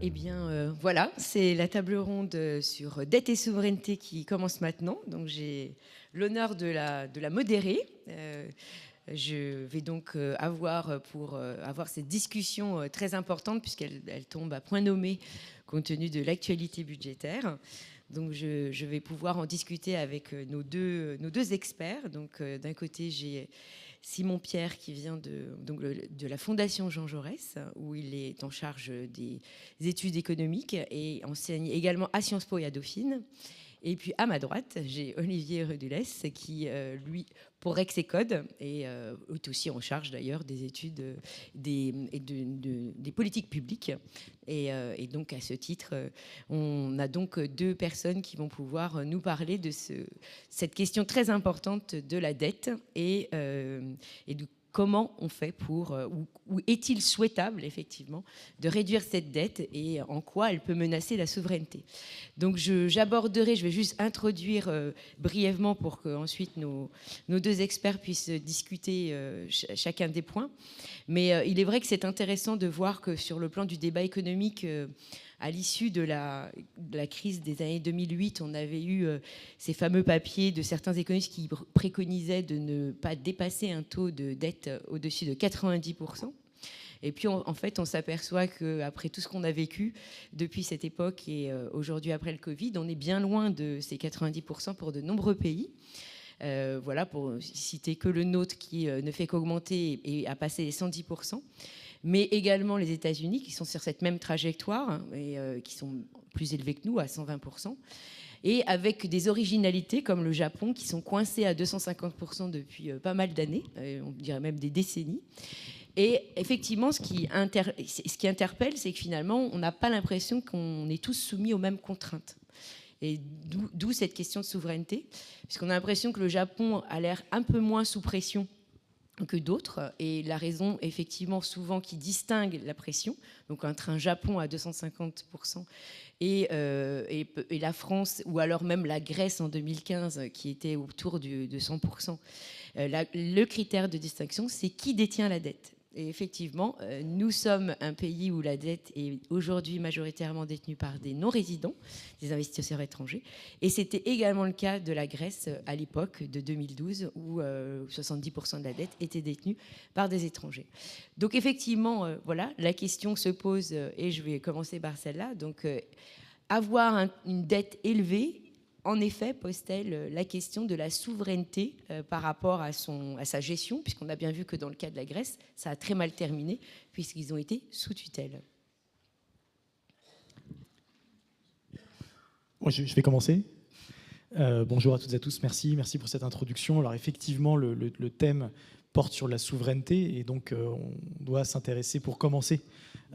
Eh bien, voilà, c'est la table ronde sur dette et souveraineté qui commence maintenant. Donc, j'ai l'honneur de la modérer. Je vais donc avoir cette discussion très importante puisqu'elle tombe à point nommé compte tenu de l'actualité budgétaire. Donc, je vais pouvoir en discuter avec nos deux experts. Donc, d'un côté, j'ai Simon Pierre qui vient de la Fondation Jean Jaurès, où il est en charge des études économiques et enseigne également à Sciences Po et à Dauphine. Et puis à ma droite, j'ai Olivier Redulès qui, lui, pour Rexecode, est aussi en charge d'ailleurs des études des politiques publiques. Et donc à ce titre, on a donc deux personnes qui vont pouvoir nous parler de cette question très importante de la dette et de comment on fait ou est-il souhaitable effectivement de réduire cette dette et en quoi elle peut menacer la souveraineté. Donc je vais juste introduire brièvement pour que ensuite nos deux experts puissent discuter chacun des points. Mais il est vrai que c'est intéressant de voir que sur le plan du débat économique, à l'issue de la crise des années 2008, on avait eu ces fameux papiers de certains économistes qui préconisaient de ne pas dépasser un taux de dette au-dessus de 90%. Et puis, en fait, on s'aperçoit qu'après tout ce qu'on a vécu depuis cette époque et aujourd'hui après le Covid, on est bien loin de ces 90% pour de nombreux pays. Voilà, pour citer que le nôtre qui ne fait qu'augmenter et a passé les 110%. Mais également les États-Unis qui sont sur cette même trajectoire et qui sont plus élevés que nous, à 120%. Et avec des originalités comme le Japon qui sont coincés à 250% depuis pas mal d'années, on dirait même des décennies. Et effectivement, ce qui interpelle, c'est que finalement, on n'a pas l'impression qu'on est tous soumis aux mêmes contraintes. Et d'où cette question de souveraineté, puisqu'on a l'impression que le Japon a l'air un peu moins sous pression que d'autres, et la raison effectivement souvent qui distingue la pression, donc entre un Japon à 250% et la France, ou alors même la Grèce en 2015 qui était autour de 100%, le critère de distinction, c'est qui détient la dette. Et effectivement, nous sommes un pays où la dette est aujourd'hui majoritairement détenue par des non-résidents, des investisseurs étrangers. Et c'était également le cas de la Grèce à l'époque de 2012, où 70% de la dette était détenue par des étrangers. Donc effectivement, voilà, la question se pose, et je vais commencer par celle-là. Donc avoir une dette élevée, en effet, pose-t-elle la question de la souveraineté par rapport à sa gestion, puisqu'on a bien vu que dans le cas de la Grèce, ça a très mal terminé, puisqu'ils ont été sous tutelle. Je vais commencer. Bonjour à toutes et à tous, merci pour cette introduction. Alors effectivement, le thème porte sur la souveraineté et donc on doit s'intéresser pour commencer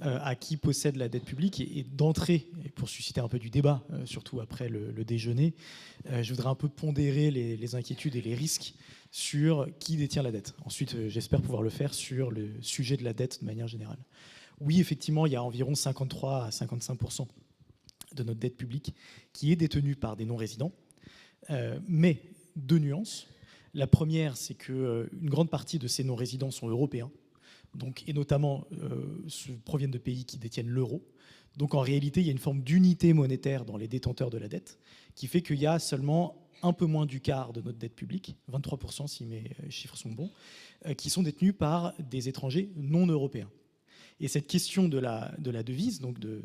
à qui possède la dette publique et d'entrée, et pour susciter un peu du débat, surtout après le déjeuner, je voudrais un peu pondérer les inquiétudes et les risques sur qui détient la dette. Ensuite, j'espère pouvoir le faire sur le sujet de la dette de manière générale. Oui, effectivement, il y a environ 53 à 55% de notre dette publique qui est détenue par des non-résidents. Mais deux nuances. La première, c'est qu'une grande partie de ces non-résidents sont européens, donc, et notamment proviennent de pays qui détiennent l'euro. Donc en réalité, il y a une forme d'unité monétaire dans les détenteurs de la dette qui fait qu'il y a seulement un peu moins du quart de notre dette publique, 23% si mes chiffres sont bons, qui sont détenus par des étrangers non européens. Et cette question de la devise, donc de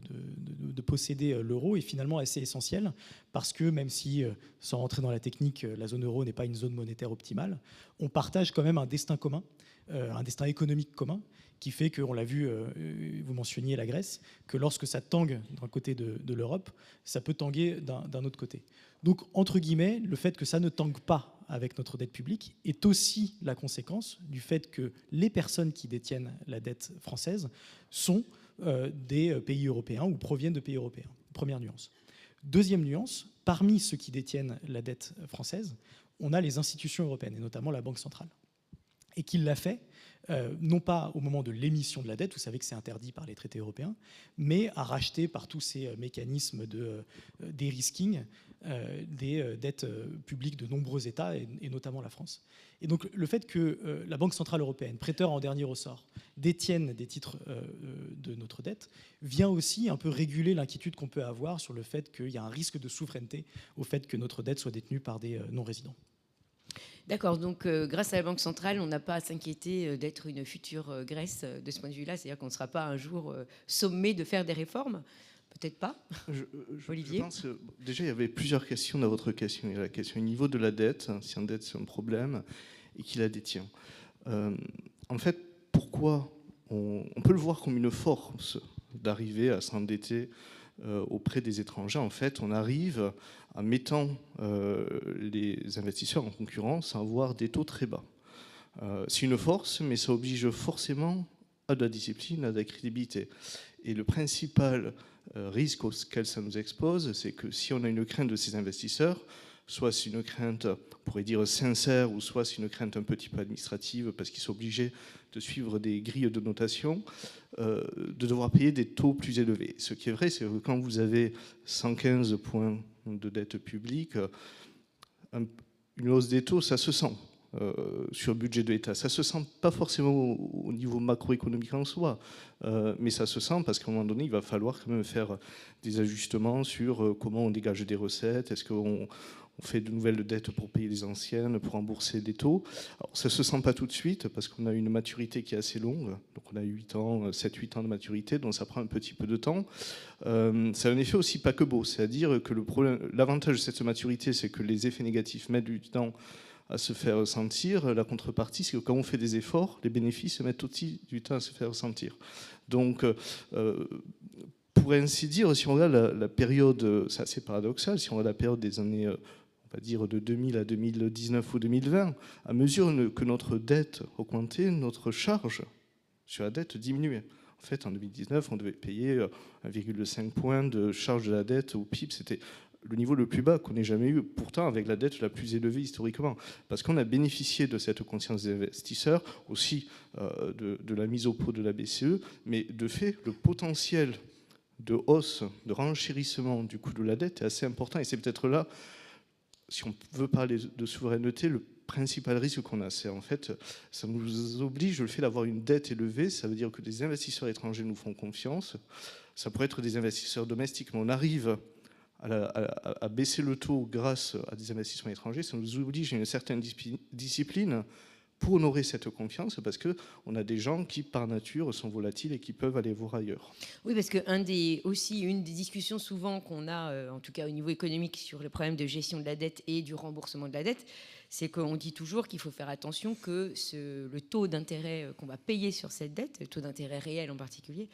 posséder l'euro, est finalement assez essentielle parce que même si, sans rentrer dans la technique, la zone euro n'est pas une zone monétaire optimale, on partage quand même un destin commun, un destin économique commun, qui fait qu'on l'a vu, vous mentionniez la Grèce, que lorsque ça tangue d'un côté de l'Europe, ça peut tanguer d'un autre côté. Donc, entre guillemets, le fait que ça ne tangue pas avec notre dette publique est aussi la conséquence du fait que les personnes qui détiennent la dette française sont des pays européens ou proviennent de pays européens. Première nuance. Deuxième nuance, parmi ceux qui détiennent la dette française, on a les institutions européennes, et notamment la Banque centrale. Et qu'il l'a fait, non pas au moment de l'émission de la dette, vous savez que c'est interdit par les traités européens, mais à racheter par tous ces mécanismes de dérisking des dettes publiques de nombreux États, et notamment la France. Et donc le fait que la Banque Centrale Européenne, prêteur en dernier ressort, détienne des titres de notre dette, vient aussi un peu réguler l'inquiétude qu'on peut avoir sur le fait qu'il y a un risque de souveraineté au fait que notre dette soit détenue par des non-résidents. D'accord, donc grâce à la Banque centrale, on n'a pas à s'inquiéter d'être une future Grèce de ce point de vue-là, c'est-à-dire qu'on ne sera pas un jour sommé de faire des réformes. Peut-être pas. Olivier. Je pense, déjà, il y avait plusieurs questions dans votre question. Il y a la question du niveau de la dette, si une dette c'est un problème, et qui la détient. En fait, pourquoi on peut le voir comme une force d'arriver à s'endetter auprès des étrangers. En fait, on arrive en mettant les investisseurs en concurrence à avoir des taux très bas. C'est une force, mais ça oblige forcément à de la discipline, à de la crédibilité. Et le principal risque auquel ça nous expose, c'est que si on a une crainte de ces investisseurs, soit c'est une crainte, on pourrait dire sincère, ou soit c'est une crainte un petit peu administrative, parce qu'ils sont obligés de suivre des grilles de notation, de devoir payer des taux plus élevés. Ce qui est vrai, c'est que quand vous avez 115 points de dette publique, une hausse des taux, ça se sent. Sur le budget de l'État. Ça ne se sent pas forcément au niveau macroéconomique en soi, mais ça se sent parce qu'à un moment donné, il va falloir quand même faire des ajustements sur comment on dégage des recettes, est-ce qu'on fait de nouvelles dettes pour payer les anciennes, pour rembourser des taux. Alors, ça ne se sent pas tout de suite parce qu'on a une maturité qui est assez longue, donc on a 8 ans, 7-8 ans de maturité, donc ça prend un petit peu de temps. Ça a un effet aussi paquebot, c'est-à-dire que l'avantage de cette maturité, c'est que les effets négatifs mettent du temps à se faire sentir. La contrepartie, c'est que quand on fait des efforts, les bénéfices mettent aussi du temps à se faire sentir. Donc, pour ainsi dire, si on regarde la période, c'est assez paradoxal, si on regarde la période des années, on va dire de 2000 à 2019 ou 2020, à mesure que notre dette augmentait, notre charge sur la dette diminuait. En fait, en 2019, on devait payer 1,5 point de charge de la dette au PIB. C'était le niveau le plus bas qu'on ait jamais eu, pourtant avec la dette la plus élevée historiquement. Parce qu'on a bénéficié de cette conscience des investisseurs, aussi de la mise au pot de la BCE, mais de fait, le potentiel de hausse, de renchérissement du coût de la dette est assez important. Et c'est peut-être là, si on veut parler de souveraineté, le principal risque qu'on a. C'est en fait, ça nous oblige, le fait d'avoir une dette élevée, ça veut dire que des investisseurs étrangers nous font confiance. Ça pourrait être des investisseurs domestiques, mais on arrive à baisser le taux grâce à des investissements étrangers, ça nous oblige à une certaine discipline pour honorer cette confiance, parce qu'on a des gens qui, par nature, sont volatiles et qui peuvent aller voir ailleurs. Oui, parce que une des discussions souvent qu'on a, en tout cas au niveau économique, sur le problème de gestion de la dette et du remboursement de la dette, c'est qu'on dit toujours qu'il faut faire attention que le taux d'intérêt qu'on va payer sur cette dette, le taux d'intérêt réel en particulier,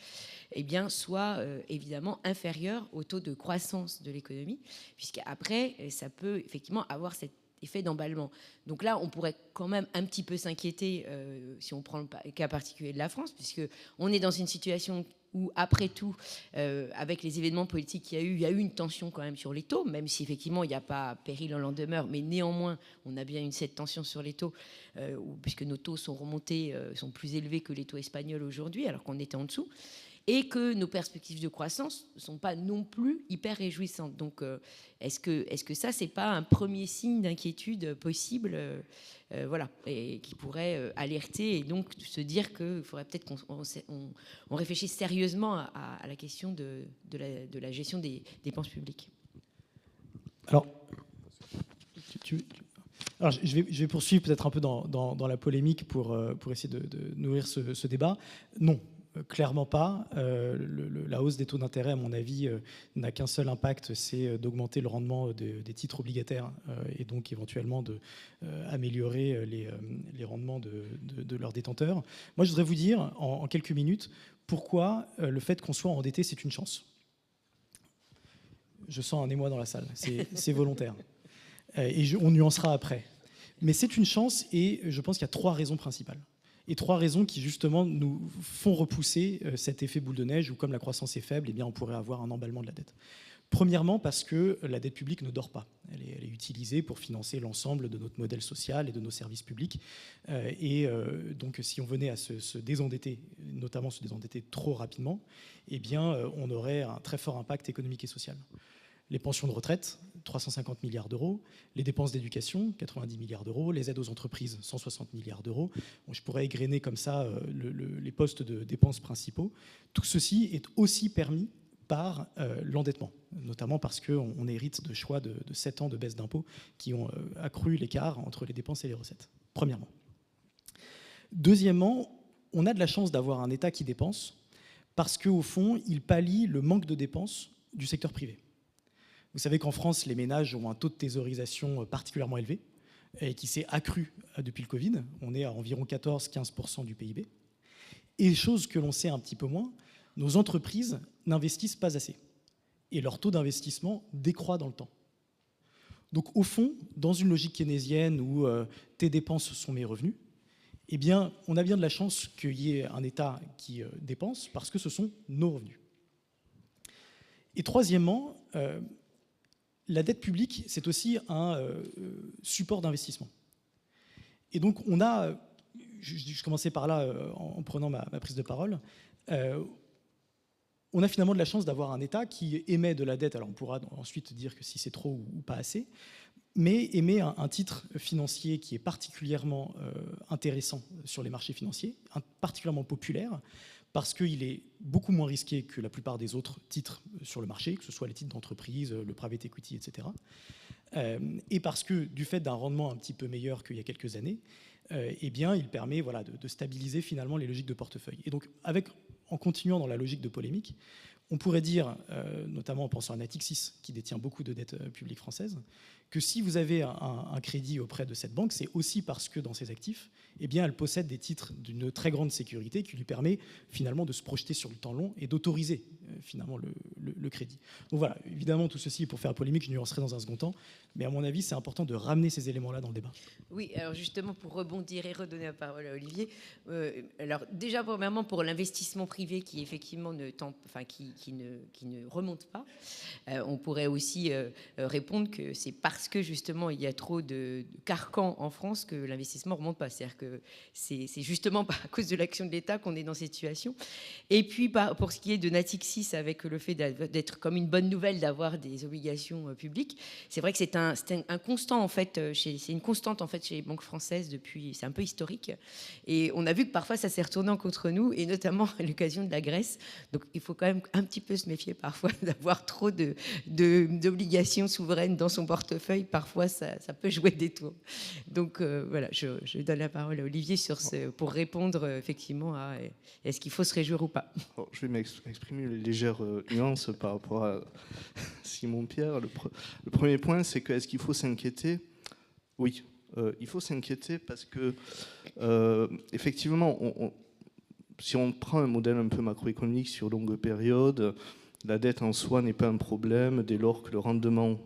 eh bien, soit évidemment inférieur au taux de croissance de l'économie, puisqu'après, ça peut effectivement avoir cet effet d'emballement. Donc là, on pourrait quand même un petit peu s'inquiéter si on prend le cas particulier de la France, puisqu'on est dans une situation où, après tout, avec les événements politiques qu'il y a eu une tension quand même sur les taux, même si effectivement il n'y a pas péril en l'en demeure, mais néanmoins, on a bien cette tension sur les taux, puisque nos taux sont remontés, sont plus élevés que les taux espagnols aujourd'hui, alors qu'on était en dessous, et que nos perspectives de croissance ne sont pas non plus hyper réjouissantes. Donc, est-ce que ça, c'est pas un premier signe d'inquiétude possible, voilà, et qui pourrait alerter et donc se dire qu'il faudrait peut-être qu'on réfléchisse sérieusement à la question de la gestion des dépenses publiques. Alors, je vais poursuivre peut-être un peu dans la polémique pour essayer de nourrir ce débat. Non. Clairement pas. La hausse des taux d'intérêt, à mon avis, n'a qu'un seul impact, c'est d'augmenter le rendement des titres obligataires et donc éventuellement d'améliorer les rendements de leurs détenteurs. Moi, je voudrais vous dire en quelques minutes pourquoi le fait qu'on soit endetté, c'est une chance. Je sens un émoi dans la salle, c'est volontaire. Et on nuancera après. Mais c'est une chance et je pense qu'il y a 3 raisons principales. Et 3 raisons qui, justement, nous font repousser cet effet boule de neige où, comme la croissance est faible, eh bien, on pourrait avoir un emballement de la dette. Premièrement, parce que la dette publique ne dort pas. Elle est utilisée pour financer l'ensemble de notre modèle social et de nos services publics. Donc, si on venait à se désendetter, notamment se désendetter trop rapidement, eh bien, on aurait un très fort impact économique et social. Les pensions de retraite 350 milliards d'euros, les dépenses d'éducation, 90 milliards d'euros, les aides aux entreprises, 160 milliards d'euros. Bon, je pourrais égrener comme ça les postes de dépenses principaux. Tout ceci est aussi permis par l'endettement, notamment parce qu'on hérite de choix de 7 ans de baisse d'impôts qui ont accru l'écart entre les dépenses et les recettes, premièrement. Deuxièmement, on a de la chance d'avoir un État qui dépense parce qu'au fond, il pallie le manque de dépenses du secteur privé. Vous savez qu'en France, les ménages ont un taux de thésaurisation particulièrement élevé et qui s'est accru depuis le Covid. On est à environ 14-15% du PIB. Et chose que l'on sait un petit peu moins, nos entreprises n'investissent pas assez. Et leur taux d'investissement décroît dans le temps. Donc au fond, dans une logique keynésienne où tes dépenses sont mes revenus, eh bien, on a bien de la chance qu'il y ait un État qui dépense parce que ce sont nos revenus. Et troisièmement, la dette publique, c'est aussi un support d'investissement. Et donc, on a, je commençais par là en prenant ma prise de parole, on a finalement de la chance d'avoir un État qui émet de la dette. Alors, on pourra ensuite dire que si c'est trop ou pas assez, mais émet un titre financier qui est particulièrement intéressant sur les marchés financiers, particulièrement populaire, parce qu'il est beaucoup moins risqué que la plupart des autres titres sur le marché, que ce soit les titres d'entreprise, le private equity, etc. Et parce que, du fait d'un rendement un petit peu meilleur qu'il y a quelques années, eh bien, il permet de stabiliser finalement les logiques de portefeuille. Et donc, en continuant dans la logique de polémique, on pourrait dire, notamment en pensant à Natixis, qui détient beaucoup de dettes publiques françaises, que si vous avez un crédit auprès de cette banque, c'est aussi parce que dans ses actifs, eh bien, elle possède des titres d'une très grande sécurité qui lui permet finalement de se projeter sur le temps long et d'autoriser finalement le crédit. Donc voilà, évidemment, tout ceci, pour faire polémique, je nuancerai dans un second temps, mais à mon avis, c'est important de ramener ces éléments-là dans le débat. Oui, alors justement, pour rebondir et redonner la parole à Olivier, alors déjà, premièrement, pour l'investissement privé qui effectivement qui ne remonte pas, on pourrait aussi répondre que c'est parce que justement il y a trop de carcans en France que l'investissement ne remonte pas. C'est-à-dire que c'est justement à cause de l'action de l'État qu'on est dans cette situation. Et puis pour ce qui est de Natixis, avec le fait d'être comme une bonne nouvelle d'avoir des obligations publiques, c'est vrai que c'est un constant en fait, c'est une constante en fait chez les banques françaises depuis, c'est un peu historique. Et on a vu que parfois ça s'est retourné contre nous, et notamment à l'occasion de la Grèce. Donc il faut quand même un petit peu se méfier parfois d'avoir trop d'obligations souveraines dans son portefeuille. Parfois ça peut jouer des tours. Donc voilà, je donne la parole à Olivier pour répondre effectivement à est-ce qu'il faut se réjouir ou pas. Alors, je vais m'exprimer une légère nuance par rapport à Simon-Pierre. Le premier point, c'est que est-ce qu'il faut s'inquiéter ? Oui, il faut s'inquiéter parce que effectivement, si on prend un modèle un peu macroéconomique sur longue période, la dette en soi n'est pas un problème dès lors que le rendement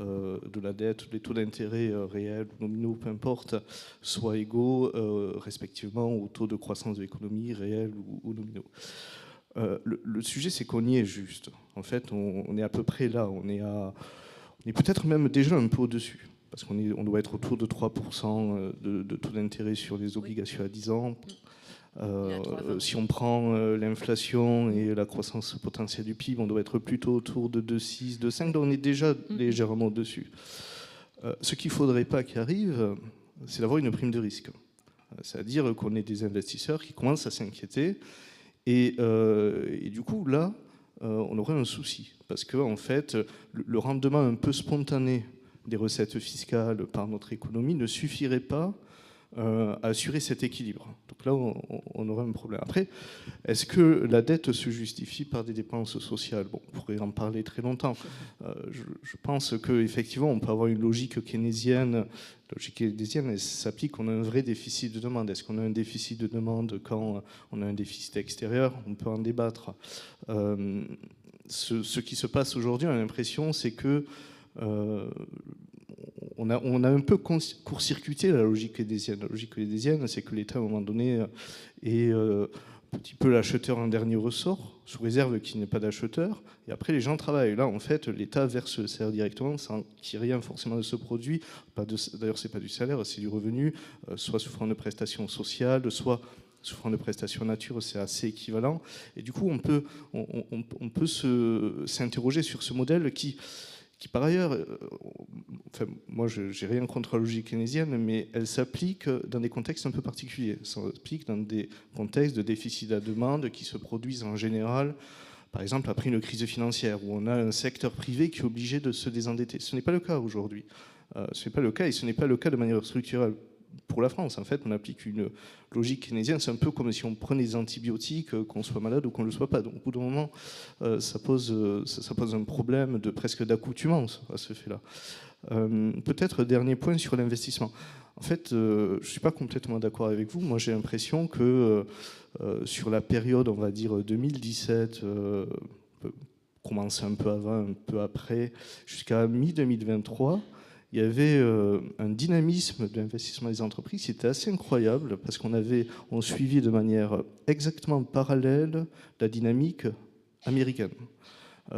de la dette, les taux d'intérêt réels ou nominaux, peu importe, soient égaux respectivement au taux de croissance de l'économie réel ou nominaux. Le sujet, c'est qu'on y est juste. En fait, on est à peu près là. On est peut-être même déjà un peu au-dessus. Parce qu'on doit être autour de 3% de taux d'intérêt sur les obligations à 10 ans. Si on prend l'inflation et la croissance potentielle du PIB, on doit être plutôt autour de 2,6, 2,5. Donc on est déjà légèrement au-dessus. Ce qu'il ne faudrait pas qu'il arrive, c'est d'avoir une prime de risque. C'est-à-dire qu'on ait des investisseurs qui commencent à s'inquiéter. Et du coup, là, on aurait un souci. Parce que, en fait, le rendement un peu spontané des recettes fiscales par notre économie ne suffirait pas à assurer cet équilibre. Donc là, on aurait un problème. Après, est-ce que la dette se justifie par des dépenses sociales ? Bon, on pourrait en parler très longtemps. Je pense qu'effectivement, on peut avoir une logique keynésienne. La logique keynésienne, elle s'applique, on a un vrai déficit de demande. Est-ce qu'on a un déficit de demande quand on a un déficit extérieur ? On peut en débattre. Ce qui se passe aujourd'hui, on a l'impression, c'est que on a un peu court-circuité la logique keynésienne. La logique keynésienne, c'est que l'État, à un moment donné, est un petit peu l'acheteur en dernier ressort, sous réserve qu'il n'y ait pas d'acheteur. Et après, les gens travaillent. Là, en fait, l'État verse le salaire directement sans qu'il n'y ait rien forcément de ce produit. D'ailleurs, ce n'est pas du salaire, c'est du revenu, soit sous forme de prestations sociales, soit sous forme de prestations nature, c'est assez équivalent. Et du coup, on peut s'interroger sur ce modèle qui qui par ailleurs, enfin, moi je n'ai rien contre la logique keynésienne, mais elle s'applique dans des contextes un peu particuliers. Elle s'applique dans des contextes de déficit à demande qui se produisent en général, par exemple après une crise financière, où on a un secteur privé qui est obligé de se désendetter. Ce n'est pas le cas aujourd'hui. Ce n'est pas le cas, et ce n'est pas le cas de manière structurelle pour la France. En fait, on applique une logique keynésienne. C'est un peu comme si on prenait des antibiotiques, qu'on soit malade ou qu'on ne le soit pas. Donc, au bout d'un moment, ça pose un problème de presque d'accoutumance à ce fait-là. Peut-être dernier point sur l'investissement. En fait, je ne suis pas complètement d'accord avec vous. Moi, j'ai l'impression que sur la période, on va dire 2017, commencer un peu avant, un peu après, jusqu'à mi-2023, il y avait un dynamisme de l'investissement des entreprises qui était assez incroyable parce on suivait de manière exactement parallèle la dynamique américaine.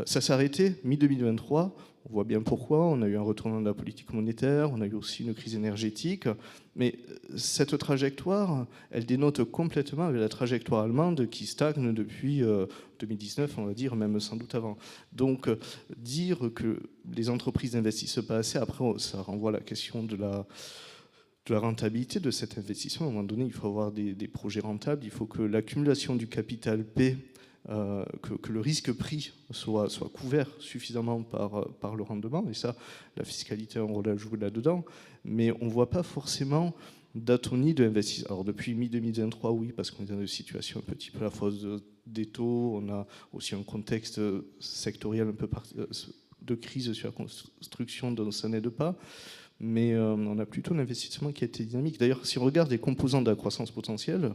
Ça s'est arrêté mi-2023. On voit bien pourquoi. On a eu un retournement de la politique monétaire, on a eu aussi une crise énergétique. Mais cette trajectoire, elle dénote complètement la trajectoire allemande qui stagne depuis 2019, on va dire, même sans doute avant. Donc, dire que les entreprises n'investissent pas assez, après, ça renvoie à la question de la rentabilité de cet investissement. À un moment donné, il faut avoir des projets rentables, il faut que l'accumulation du capital paie. Que le risque pris soit couvert suffisamment par le rendement, et ça, la fiscalité a un rôle à jouer là-dedans, mais on ne voit pas forcément d'atonie de l'investissement. Alors depuis mi-2023, oui, parce qu'on est dans une situation un petit peu à la fois des taux, on a aussi un contexte sectoriel un peu de crise sur la construction dont ça n'aide pas, mais on a plutôt un investissement qui a été dynamique. D'ailleurs, si on regarde les composants de la croissance potentielle,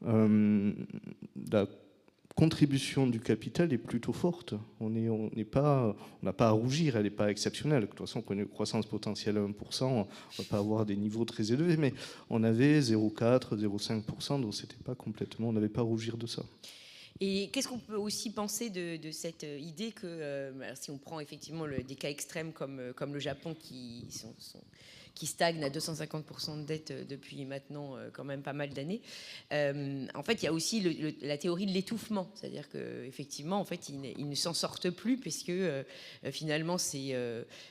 la contribution du capital est plutôt forte. On n'a pas à rougir, elle n'est pas exceptionnelle. De toute façon, pour une croissance potentielle à 1%, on ne va pas avoir des niveaux très élevés, mais on avait 0,4, 0,5%, donc c'était pas complètement, on n'avait pas à rougir de ça. Et qu'est-ce qu'on peut aussi penser de cette idée que, si on prend effectivement des cas extrêmes comme le Japon qui stagne à 250% de dette depuis maintenant quand même pas mal d'années. En fait, il y a aussi la théorie de l'étouffement, c'est-à-dire qu'effectivement, en fait, ils ne s'en sortent plus puisque finalement,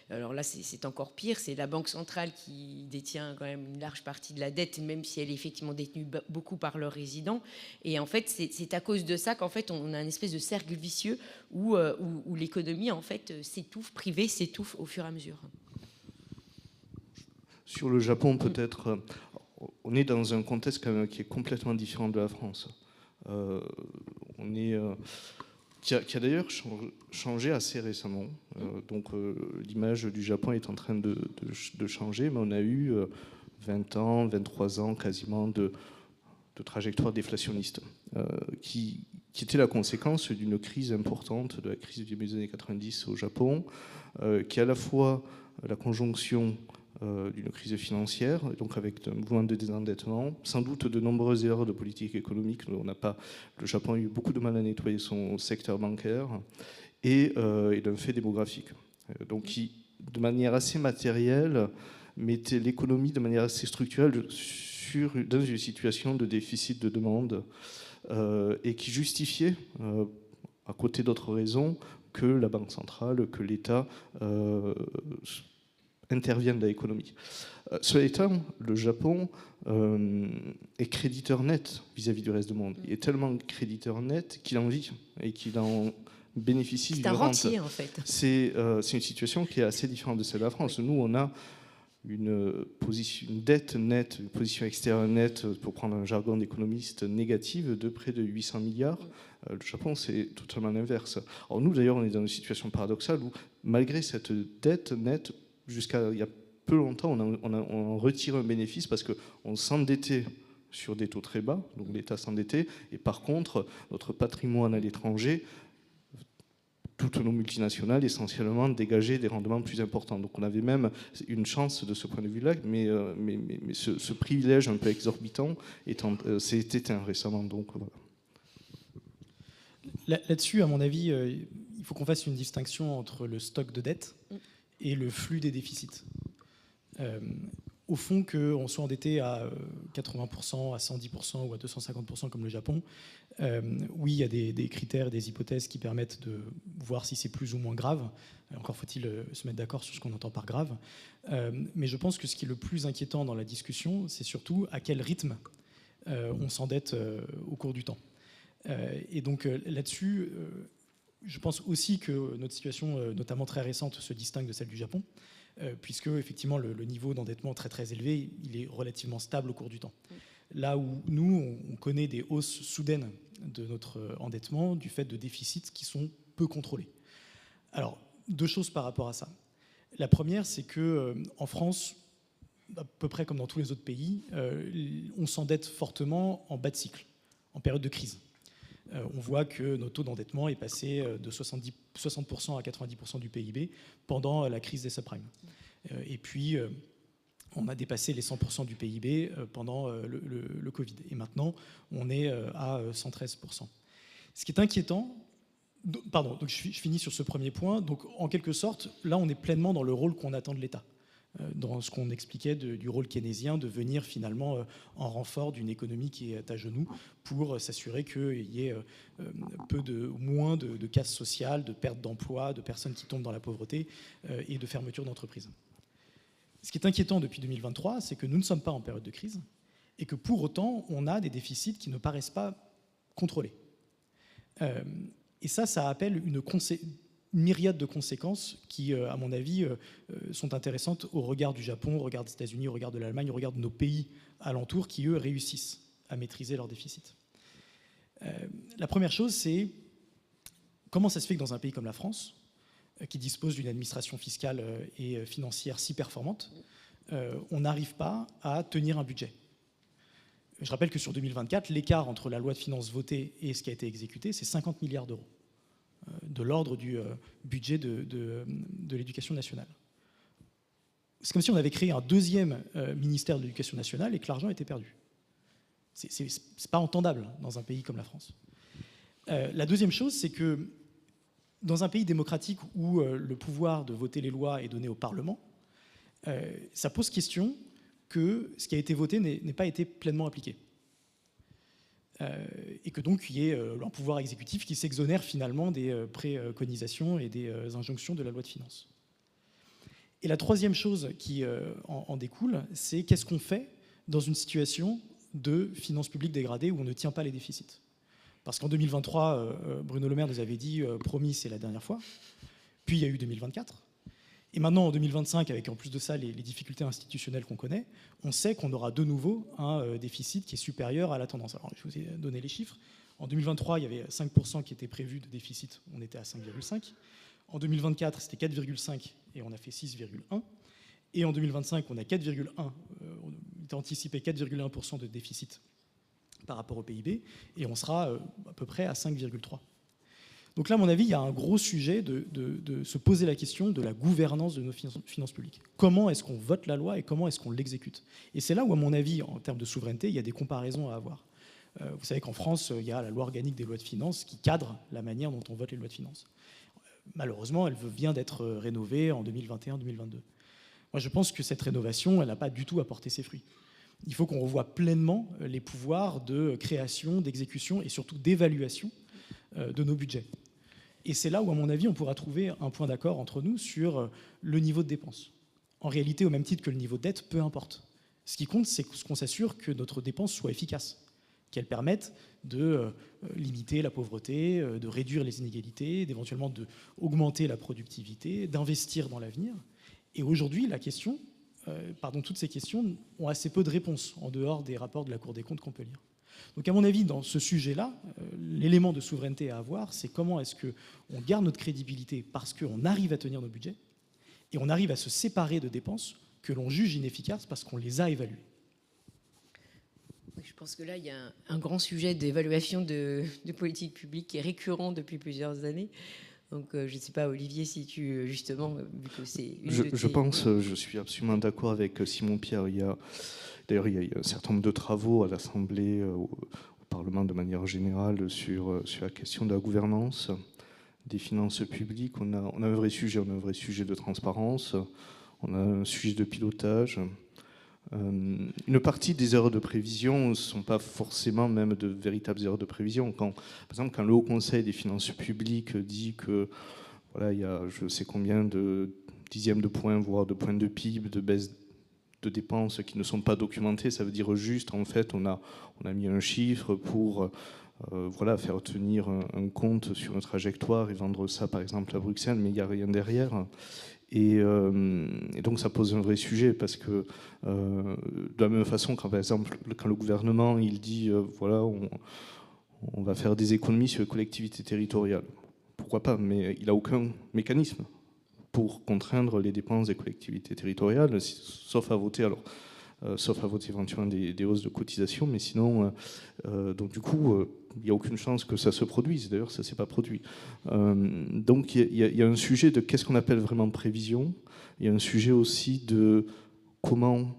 alors là, c'est encore pire, c'est la Banque centrale qui détient quand même une large partie de la dette, même si elle est effectivement détenue beaucoup par leurs résidents. Et en fait, c'est à cause de ça qu'en fait, on a une espèce de cercle vicieux où l'économie, en fait, s'étouffe, privée s'étouffe au fur et à mesure. Sur le Japon, peut-être, on est dans un contexte quand même qui est complètement différent de la France. Qui a d'ailleurs changé assez récemment. Donc l'image du Japon est en train de changer, mais on a eu 20 ans, 23 ans quasiment de trajectoire déflationniste, qui était la conséquence d'une crise importante, de la crise du début des années 90 au Japon, qui est à la fois la conjonction d'une crise financière, donc avec un mouvement de désendettement, sans doute de nombreuses erreurs de politique économique. Le Japon a eu beaucoup de mal à nettoyer son secteur bancaire, et d'un fait démographique. Donc qui, de manière assez matérielle, mettait l'économie de manière assez structurelle dans une situation de déficit de demande, et qui justifiait, à côté d'autres raisons, que la Banque centrale, que l'État interviennent dans l'économie. Cela étant, le Japon est créditeur net vis-à-vis du reste du monde. Il est tellement créditeur net qu'il en vit et qu'il en bénéficie. C'est un rentier, en fait. C'est une situation qui est assez différente de celle de la France. Oui. Nous, on a une dette nette, une position extérieure nette, pour prendre un jargon d'économiste, négative de près de 800 milliards. Le Japon, c'est totalement l'inverse. Alors nous, d'ailleurs, on est dans une situation paradoxale où, malgré cette dette nette, jusqu'à il y a peu longtemps, on retire un bénéfice parce qu'on s'endettait sur des taux très bas, donc l'État s'endettait, et par contre, notre patrimoine à l'étranger, toutes nos multinationales, essentiellement, dégageaient des rendements plus importants. Donc on avait même une chance de ce point de vue-là, mais ce privilège un peu exorbitant s'est éteint récemment. Donc, voilà. Là-dessus, à mon avis, il faut qu'on fasse une distinction entre le stock de dette et le flux des déficits. au fond, qu'on soit endetté à 80%, à 110% ou à 250% comme le Japon, oui, il y a des critères, des hypothèses qui permettent de voir si c'est plus ou moins grave. Encore faut-il se mettre d'accord sur ce qu'on entend par grave. Mais je pense que ce qui est le plus inquiétant dans la discussion, c'est surtout à quel rythme on s'endette au cours du temps. Et donc là-dessus, je pense aussi que notre situation, notamment très récente, se distingue de celle du Japon, puisque effectivement le niveau d'endettement très très élevé, il est relativement stable au cours du temps. Là où nous, on connaît des hausses soudaines de notre endettement du fait de déficits qui sont peu contrôlés. Alors, deux choses par rapport à ça. La première, c'est qu'en France, à peu près comme dans tous les autres pays, on s'endette fortement en bas de cycle, en période de crise. On voit que notre taux d'endettement est passé de 60% à 90% du PIB pendant la crise des subprimes. Et puis, on a dépassé les 100% du PIB pendant le Covid. Et maintenant, on est à 113%. Ce qui est inquiétant, pardon, donc je finis sur ce premier point. Donc, en quelque sorte, là, on est pleinement dans le rôle qu'on attend de l'État, dans ce qu'on expliquait du rôle keynésien, de venir finalement en renfort d'une économie qui est à genoux pour s'assurer qu'il y ait moins de casse sociale, de perte d'emploi, de personnes qui tombent dans la pauvreté et de fermeture d'entreprises. Ce qui est inquiétant depuis 2023, c'est que nous ne sommes pas en période de crise et que pour autant, on a des déficits qui ne paraissent pas contrôlés. Et ça appelle une myriade de conséquences qui, à mon avis, sont intéressantes au regard du Japon, au regard des États-Unis, au regard de l'Allemagne, au regard de nos pays alentours qui, eux, réussissent à maîtriser leurs déficits. La première chose, c'est comment ça se fait que dans un pays comme la France, qui dispose d'une administration fiscale et financière si performante, on n'arrive pas à tenir un budget. Je rappelle que sur 2024, l'écart entre la loi de finances votée et ce qui a été exécuté, c'est 50 milliards d'euros, de l'ordre du budget de l'éducation nationale. C'est comme si on avait créé un deuxième ministère de l'éducation nationale et que l'argent était perdu. C'est pas entendable dans un pays comme la France. La deuxième chose, c'est que dans un pays démocratique où le pouvoir de voter les lois est donné au Parlement, ça pose question que ce qui a été voté n'ait pas été pleinement appliqué. Et que donc il y ait un pouvoir exécutif qui s'exonère finalement des préconisations et des injonctions de la loi de finances. Et la troisième chose qui en découle, c'est qu'est-ce qu'on fait dans une situation de finances publiques dégradées où on ne tient pas les déficits. Parce qu'en 2023, Bruno Le Maire nous avait dit promis, c'est la dernière fois. Puis il y a eu 2024. Et maintenant, en 2025, avec en plus de ça les difficultés institutionnelles qu'on connaît, on sait qu'on aura de nouveau un déficit qui est supérieur à la tendance. Alors, je vous ai donné les chiffres. En 2023, il y avait 5% qui était prévu de déficit. On était à 5,5. En 2024, c'était 4,5 et on a fait 6,1. Et en 2025, on a 4,1. On était anticipé 4,1% de déficit par rapport au PIB, et on sera à peu près à 5,3. Donc là, à mon avis, il y a un gros sujet de se poser la question de la gouvernance de nos finances publiques. Comment est-ce qu'on vote la loi et comment est-ce qu'on l'exécute? Et c'est là où, à mon avis, en termes de souveraineté, il y a des comparaisons à avoir. Vous savez qu'en France, il y a la loi organique des lois de finances qui cadre la manière dont on vote les lois de finances. Malheureusement, elle vient d'être rénovée en 2021-2022. Moi, je pense que cette rénovation, elle n'a pas du tout apporté ses fruits. Il faut qu'on revoie pleinement les pouvoirs de création, d'exécution et surtout d'évaluation de nos budgets. Et c'est là où, à mon avis, on pourra trouver un point d'accord entre nous sur le niveau de dépenses. En réalité, au même titre que le niveau de dette, peu importe. Ce qui compte, c'est qu'on s'assure que notre dépense soit efficace, qu'elle permette de limiter la pauvreté, de réduire les inégalités, d'éventuellement d'augmenter la productivité, d'investir dans l'avenir. Et aujourd'hui, la question, toutes ces questions ont assez peu de réponses en dehors des rapports de la Cour des comptes qu'on peut lire. Donc à mon avis, dans ce sujet-là, l'élément de souveraineté à avoir, c'est comment est-ce qu'on garde notre crédibilité parce qu'on arrive à tenir nos budgets et on arrive à se séparer de dépenses que l'on juge inefficaces parce qu'on les a évaluées. Je pense que là, il y a un grand sujet d'évaluation de politique publique qui est récurrent depuis plusieurs années. Donc, je ne sais pas, Olivier, si tu, justement, vu que c'est une de tes... Je suis absolument d'accord avec Simon-Pierre. D'ailleurs, il y a un certain nombre de travaux à l'Assemblée, au Parlement de manière générale, sur la question de la gouvernance des finances publiques. On a un vrai sujet de transparence, on a un sujet de pilotage, Une partie des erreurs de prévision ne sont pas forcément même de véritables erreurs de prévision. Par exemple, quand le Haut Conseil des finances publiques dit que voilà, il y a je sais combien de dixièmes de points, voire de points de PIB, de baisse de dépenses qui ne sont pas documentées, ça veut dire juste, en fait, on a mis un chiffre pour voilà, faire tenir un compte sur une trajectoire et vendre ça, par exemple, à Bruxelles, mais il n'y a rien derrière. Et donc ça pose un vrai sujet parce que de la même façon, quand par exemple quand le gouvernement il dit voilà on va faire des économies sur les collectivités territoriales, pourquoi pas, mais il n'a aucun mécanisme pour contraindre les dépenses des collectivités territoriales, sauf à voter éventuellement des hausses de cotisation, mais sinon, donc du coup, il n'y a aucune chance que ça se produise. D'ailleurs, ça ne s'est pas produit. Donc il y a un sujet de qu'est-ce qu'on appelle vraiment prévision. Il y a un sujet aussi de comment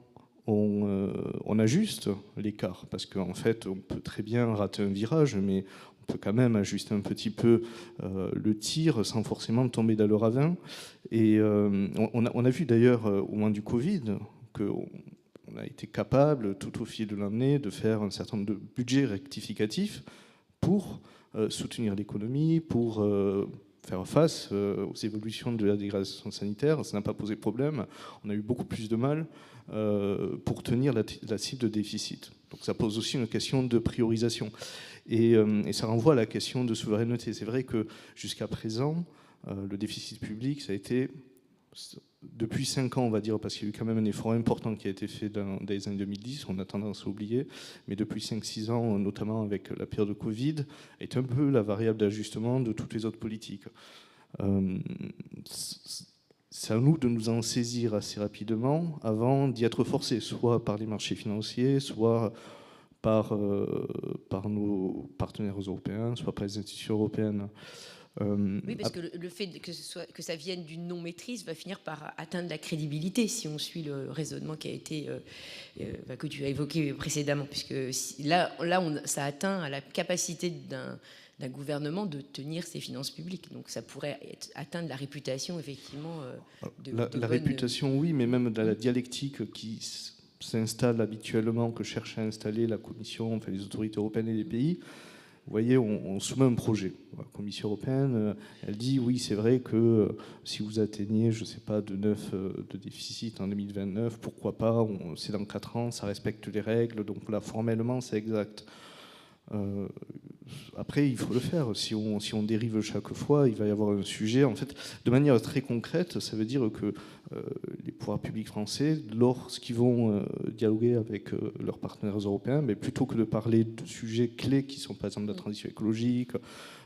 on ajuste l'écart, parce qu'en fait, on peut très bien rater un virage, mais on peut quand même ajuster un petit peu le tir sans forcément tomber dans le ravin. Et on a vu d'ailleurs au moment du Covid qu'on a été capable tout au fil de l'année de faire un certain nombre de budgets rectificatifs pour soutenir l'économie, pour faire face aux évolutions de la dégradation sanitaire. Ça n'a pas posé problème. On a eu beaucoup plus de mal pour tenir la cible de déficit. Donc ça pose aussi une question de priorisation. Et ça renvoie à la question de souveraineté. C'est vrai que jusqu'à présent, le déficit public, ça a été, depuis 5 ans, on va dire, parce qu'il y a eu quand même un effort important qui a été fait dans les années 2010, on a tendance à oublier, mais depuis 5-6 ans, notamment avec la période de Covid, est un peu la variable d'ajustement de toutes les autres politiques. C'est à nous de nous en saisir assez rapidement avant d'y être forcés, soit par les marchés financiers, soit par nos partenaires européens, soit par les institutions européennes. Oui, parce que le fait que ça vienne d'une non-maîtrise va finir par atteindre la crédibilité si on suit le raisonnement qui a été que tu as évoqué précédemment, puisque ça atteint à la capacité d'un gouvernement de tenir ses finances publiques. Donc ça pourrait atteindre la réputation, effectivement. La réputation, oui, mais même dans la dialectique qui s'installe habituellement, que cherche à installer la Commission, enfin les autorités européennes et les pays. Vous voyez, on soumet un projet. La Commission européenne, elle dit oui, c'est vrai que si vous atteignez, je ne sais pas, de 9 de déficit en 2029, pourquoi pas, c'est dans 4 ans, ça respecte les règles, donc là, formellement, c'est exact. Après, il faut le faire. Si on dérive chaque fois, il va y avoir un sujet. En fait, de manière très concrète, ça veut dire que les pouvoirs publics français, lorsqu'ils vont dialoguer avec leurs partenaires européens, mais plutôt que de parler de sujets clés qui sont par exemple la transition écologique,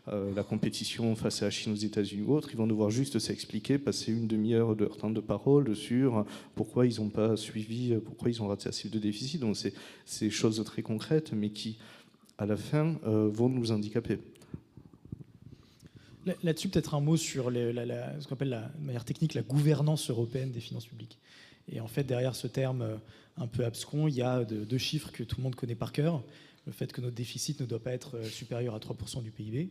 la compétition face à la Chine, aux États-Unis ou autres, ils vont devoir juste s'expliquer, passer une demi-heure de leur temps de parole sur pourquoi ils n'ont pas suivi, pourquoi ils ont raté la cible de déficit. Donc c'est des choses très concrètes, mais qui à la fin, vont nous handicaper. Là-dessus, peut-être un mot sur ce qu'on appelle de manière technique la gouvernance européenne des finances publiques. Et en fait, derrière ce terme un peu abscon, il y a deux chiffres que tout le monde connaît par cœur. Le fait que notre déficit ne doit pas être supérieur à 3% du PIB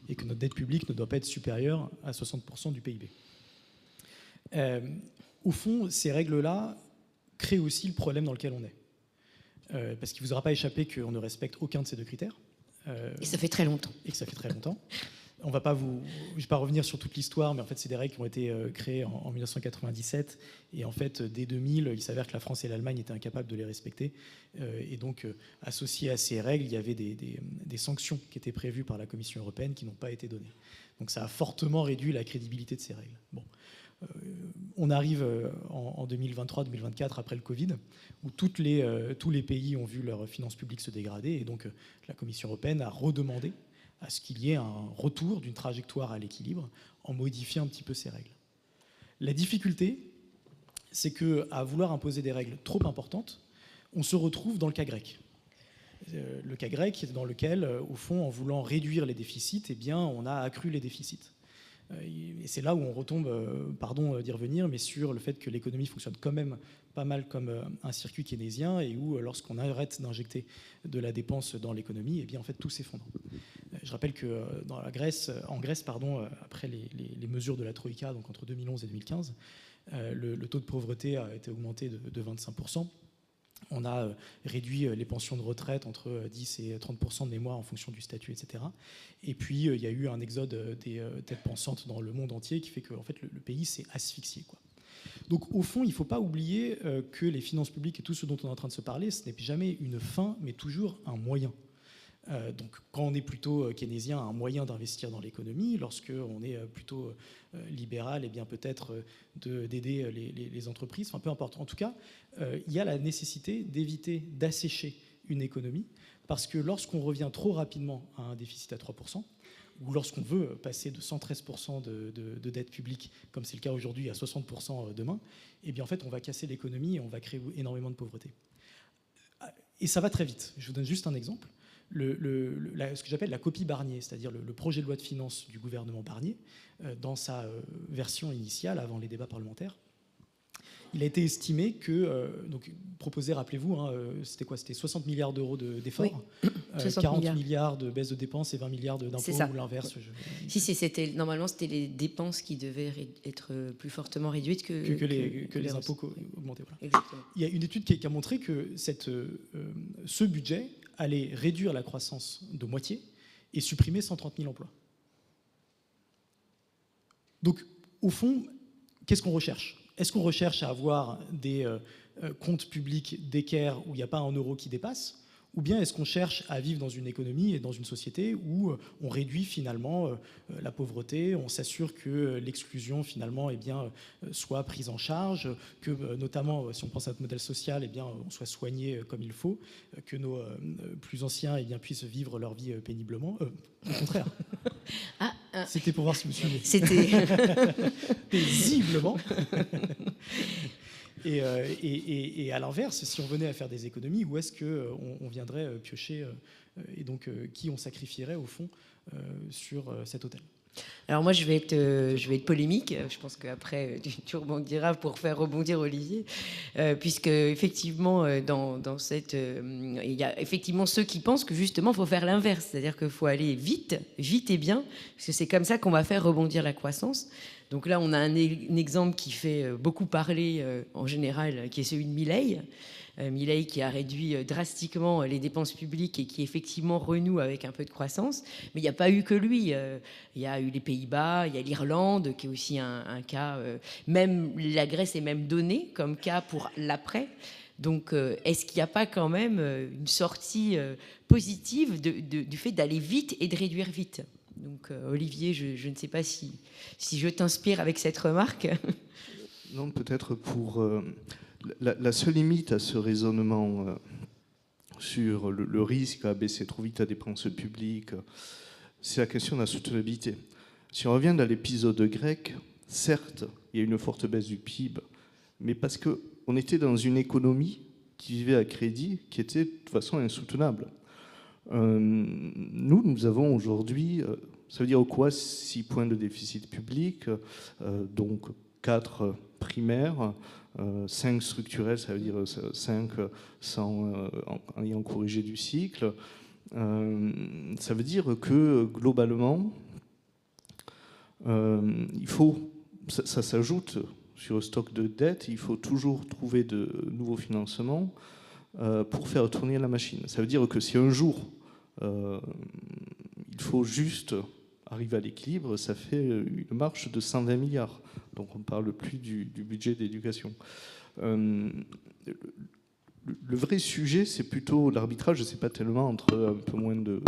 et que notre dette publique ne doit pas être supérieure à 60% du PIB. Au fond, ces règles-là créent aussi le problème dans lequel on est. Parce qu'il ne vous aura pas échappé qu'on ne respecte aucun de ces deux critères. Et ça fait très longtemps. Et que ça fait très longtemps. Je ne vais pas revenir sur toute l'histoire, mais en fait, c'est des règles qui ont été créées en 1997. Et en fait, dès 2000, il s'avère que la France et l'Allemagne étaient incapables de les respecter. Et donc, associées à ces règles, il y avait des sanctions qui étaient prévues par la Commission européenne qui n'ont pas été données. Donc, ça a fortement réduit la crédibilité de ces règles. Bon. On arrive en 2023-2024 après le Covid, où tous les pays ont vu leurs finances publiques se dégrader, et donc la Commission européenne a redemandé à ce qu'il y ait un retour d'une trajectoire à l'équilibre en modifiant un petit peu ces règles. La difficulté, c'est qu'à vouloir imposer des règles trop importantes, on se retrouve dans le cas grec. Le cas grec dans lequel, au fond, en voulant réduire les déficits, eh bien, on a accru les déficits. Et c'est là où on retombe, pardon d'y revenir, mais sur le fait que l'économie fonctionne quand même pas mal comme un circuit keynésien et où lorsqu'on arrête d'injecter de la dépense dans l'économie, eh bien en fait tout s'effondre. Je rappelle que en Grèce, après les mesures de la Troïka, donc entre 2011 et 2015, le taux de pauvreté a été augmenté de 25%. On a réduit les pensions de retraite entre 10 et 30% de mémoire en fonction du statut, etc. Et puis, il y a eu un exode des têtes pensantes dans le monde entier qui fait que en fait, le pays s'est asphyxié, quoi. Donc, au fond, il ne faut pas oublier que les finances publiques et tout ce dont on est en train de se parler, ce n'est jamais une fin, mais toujours un moyen. Donc, quand on est plutôt keynésien, un moyen d'investir dans l'économie. Lorsqu'on est plutôt libéral, et bien peut-être d'aider les entreprises. Enfin, peu importe. En tout cas, il y a la nécessité d'éviter d'assécher une économie, parce que lorsqu'on revient trop rapidement à un déficit à 3%, ou lorsqu'on veut passer de 113% de dette publique, comme c'est le cas aujourd'hui, à 60% demain, eh bien en fait, on va casser l'économie et on va créer énormément de pauvreté. Et ça va très vite. Je vous donne juste un exemple. Ce que j'appelle la copie Barnier, c'est-à-dire le projet de loi de finances du gouvernement Barnier, dans sa version initiale, avant les débats parlementaires, il a été estimé que, donc proposé, rappelez-vous, c'était quoi? C'était 60 milliards d'euros d'efforts, oui. 40 milliards de baisse de dépenses et 20 milliards d'impôts, ou l'inverse. Normalement, c'était les dépenses qui devaient être plus fortement réduites que les impôts augmentés. Voilà. Exactement. Il y a une étude qui a montré que ce budget allait réduire la croissance de moitié et supprimer 130 000 emplois. Donc, au fond, qu'est-ce qu'on recherche? Est-ce qu'on recherche à avoir des comptes publics d'équerre où il n'y a pas un euro qui dépasse? Ou bien est-ce qu'on cherche à vivre dans une économie et dans une société où on réduit finalement la pauvreté, on s'assure que l'exclusion finalement soit prise en charge, que notamment si on pense à notre modèle social, on soit soigné comme il faut, que nos plus anciens puissent vivre leur vie péniblement. Au contraire. C'était pour voir si vous suivez. C'était paisiblement. Et à l'inverse, si on venait à faire des économies, où est-ce qu'on viendrait piocher et donc qui on sacrifierait au fond sur cet autel? Alors moi, je vais être polémique. Je pense qu'après, tu rebondiras pour faire rebondir Olivier, puisque effectivement, dans cette, il y a effectivement ceux qui pensent que justement, il faut faire l'inverse, c'est-à-dire qu'il faut aller vite, vite et bien, parce que c'est comme ça qu'on va faire rebondir la croissance. Donc là, on a un exemple qui fait beaucoup parler en général, qui est celui de Milei. Milei qui a réduit drastiquement les dépenses publiques et qui effectivement renoue avec un peu de croissance. Mais il n'y a pas eu que lui. Il y a eu les Pays-Bas, il y a l'Irlande qui est aussi un cas. Même la Grèce est même donnée comme cas pour l'après. Donc est-ce qu'il n'y a pas quand même une sortie positive du fait d'aller vite et de réduire vite? Donc Olivier, je ne sais pas si je t'inspire avec cette remarque. Non, peut-être pour... La seule limite à ce raisonnement sur le risque à baisser trop vite la dépense publique, c'est la question de la soutenabilité. Si on revient dans l'épisode grec, certes, il y a une forte baisse du PIB, mais parce qu'on était dans une économie qui vivait à crédit, qui était de toute façon insoutenable. Nous avons aujourd'hui, ça veut dire quoi, 6 points de déficit public, donc 4 primaires, 5 structurels, ça veut dire 5 en ayant corrigé du cycle. Ça veut dire que globalement, ça s'ajoute sur le stock de dette, il faut toujours trouver de nouveaux financements pour faire tourner la machine. Ça veut dire que si un jour il faut juste arriver à l'équilibre, ça fait une marche de 120 milliards. Donc on ne parle plus du budget d'éducation. Le vrai sujet, c'est plutôt l'arbitrage, c'est pas tellement entre un peu moins de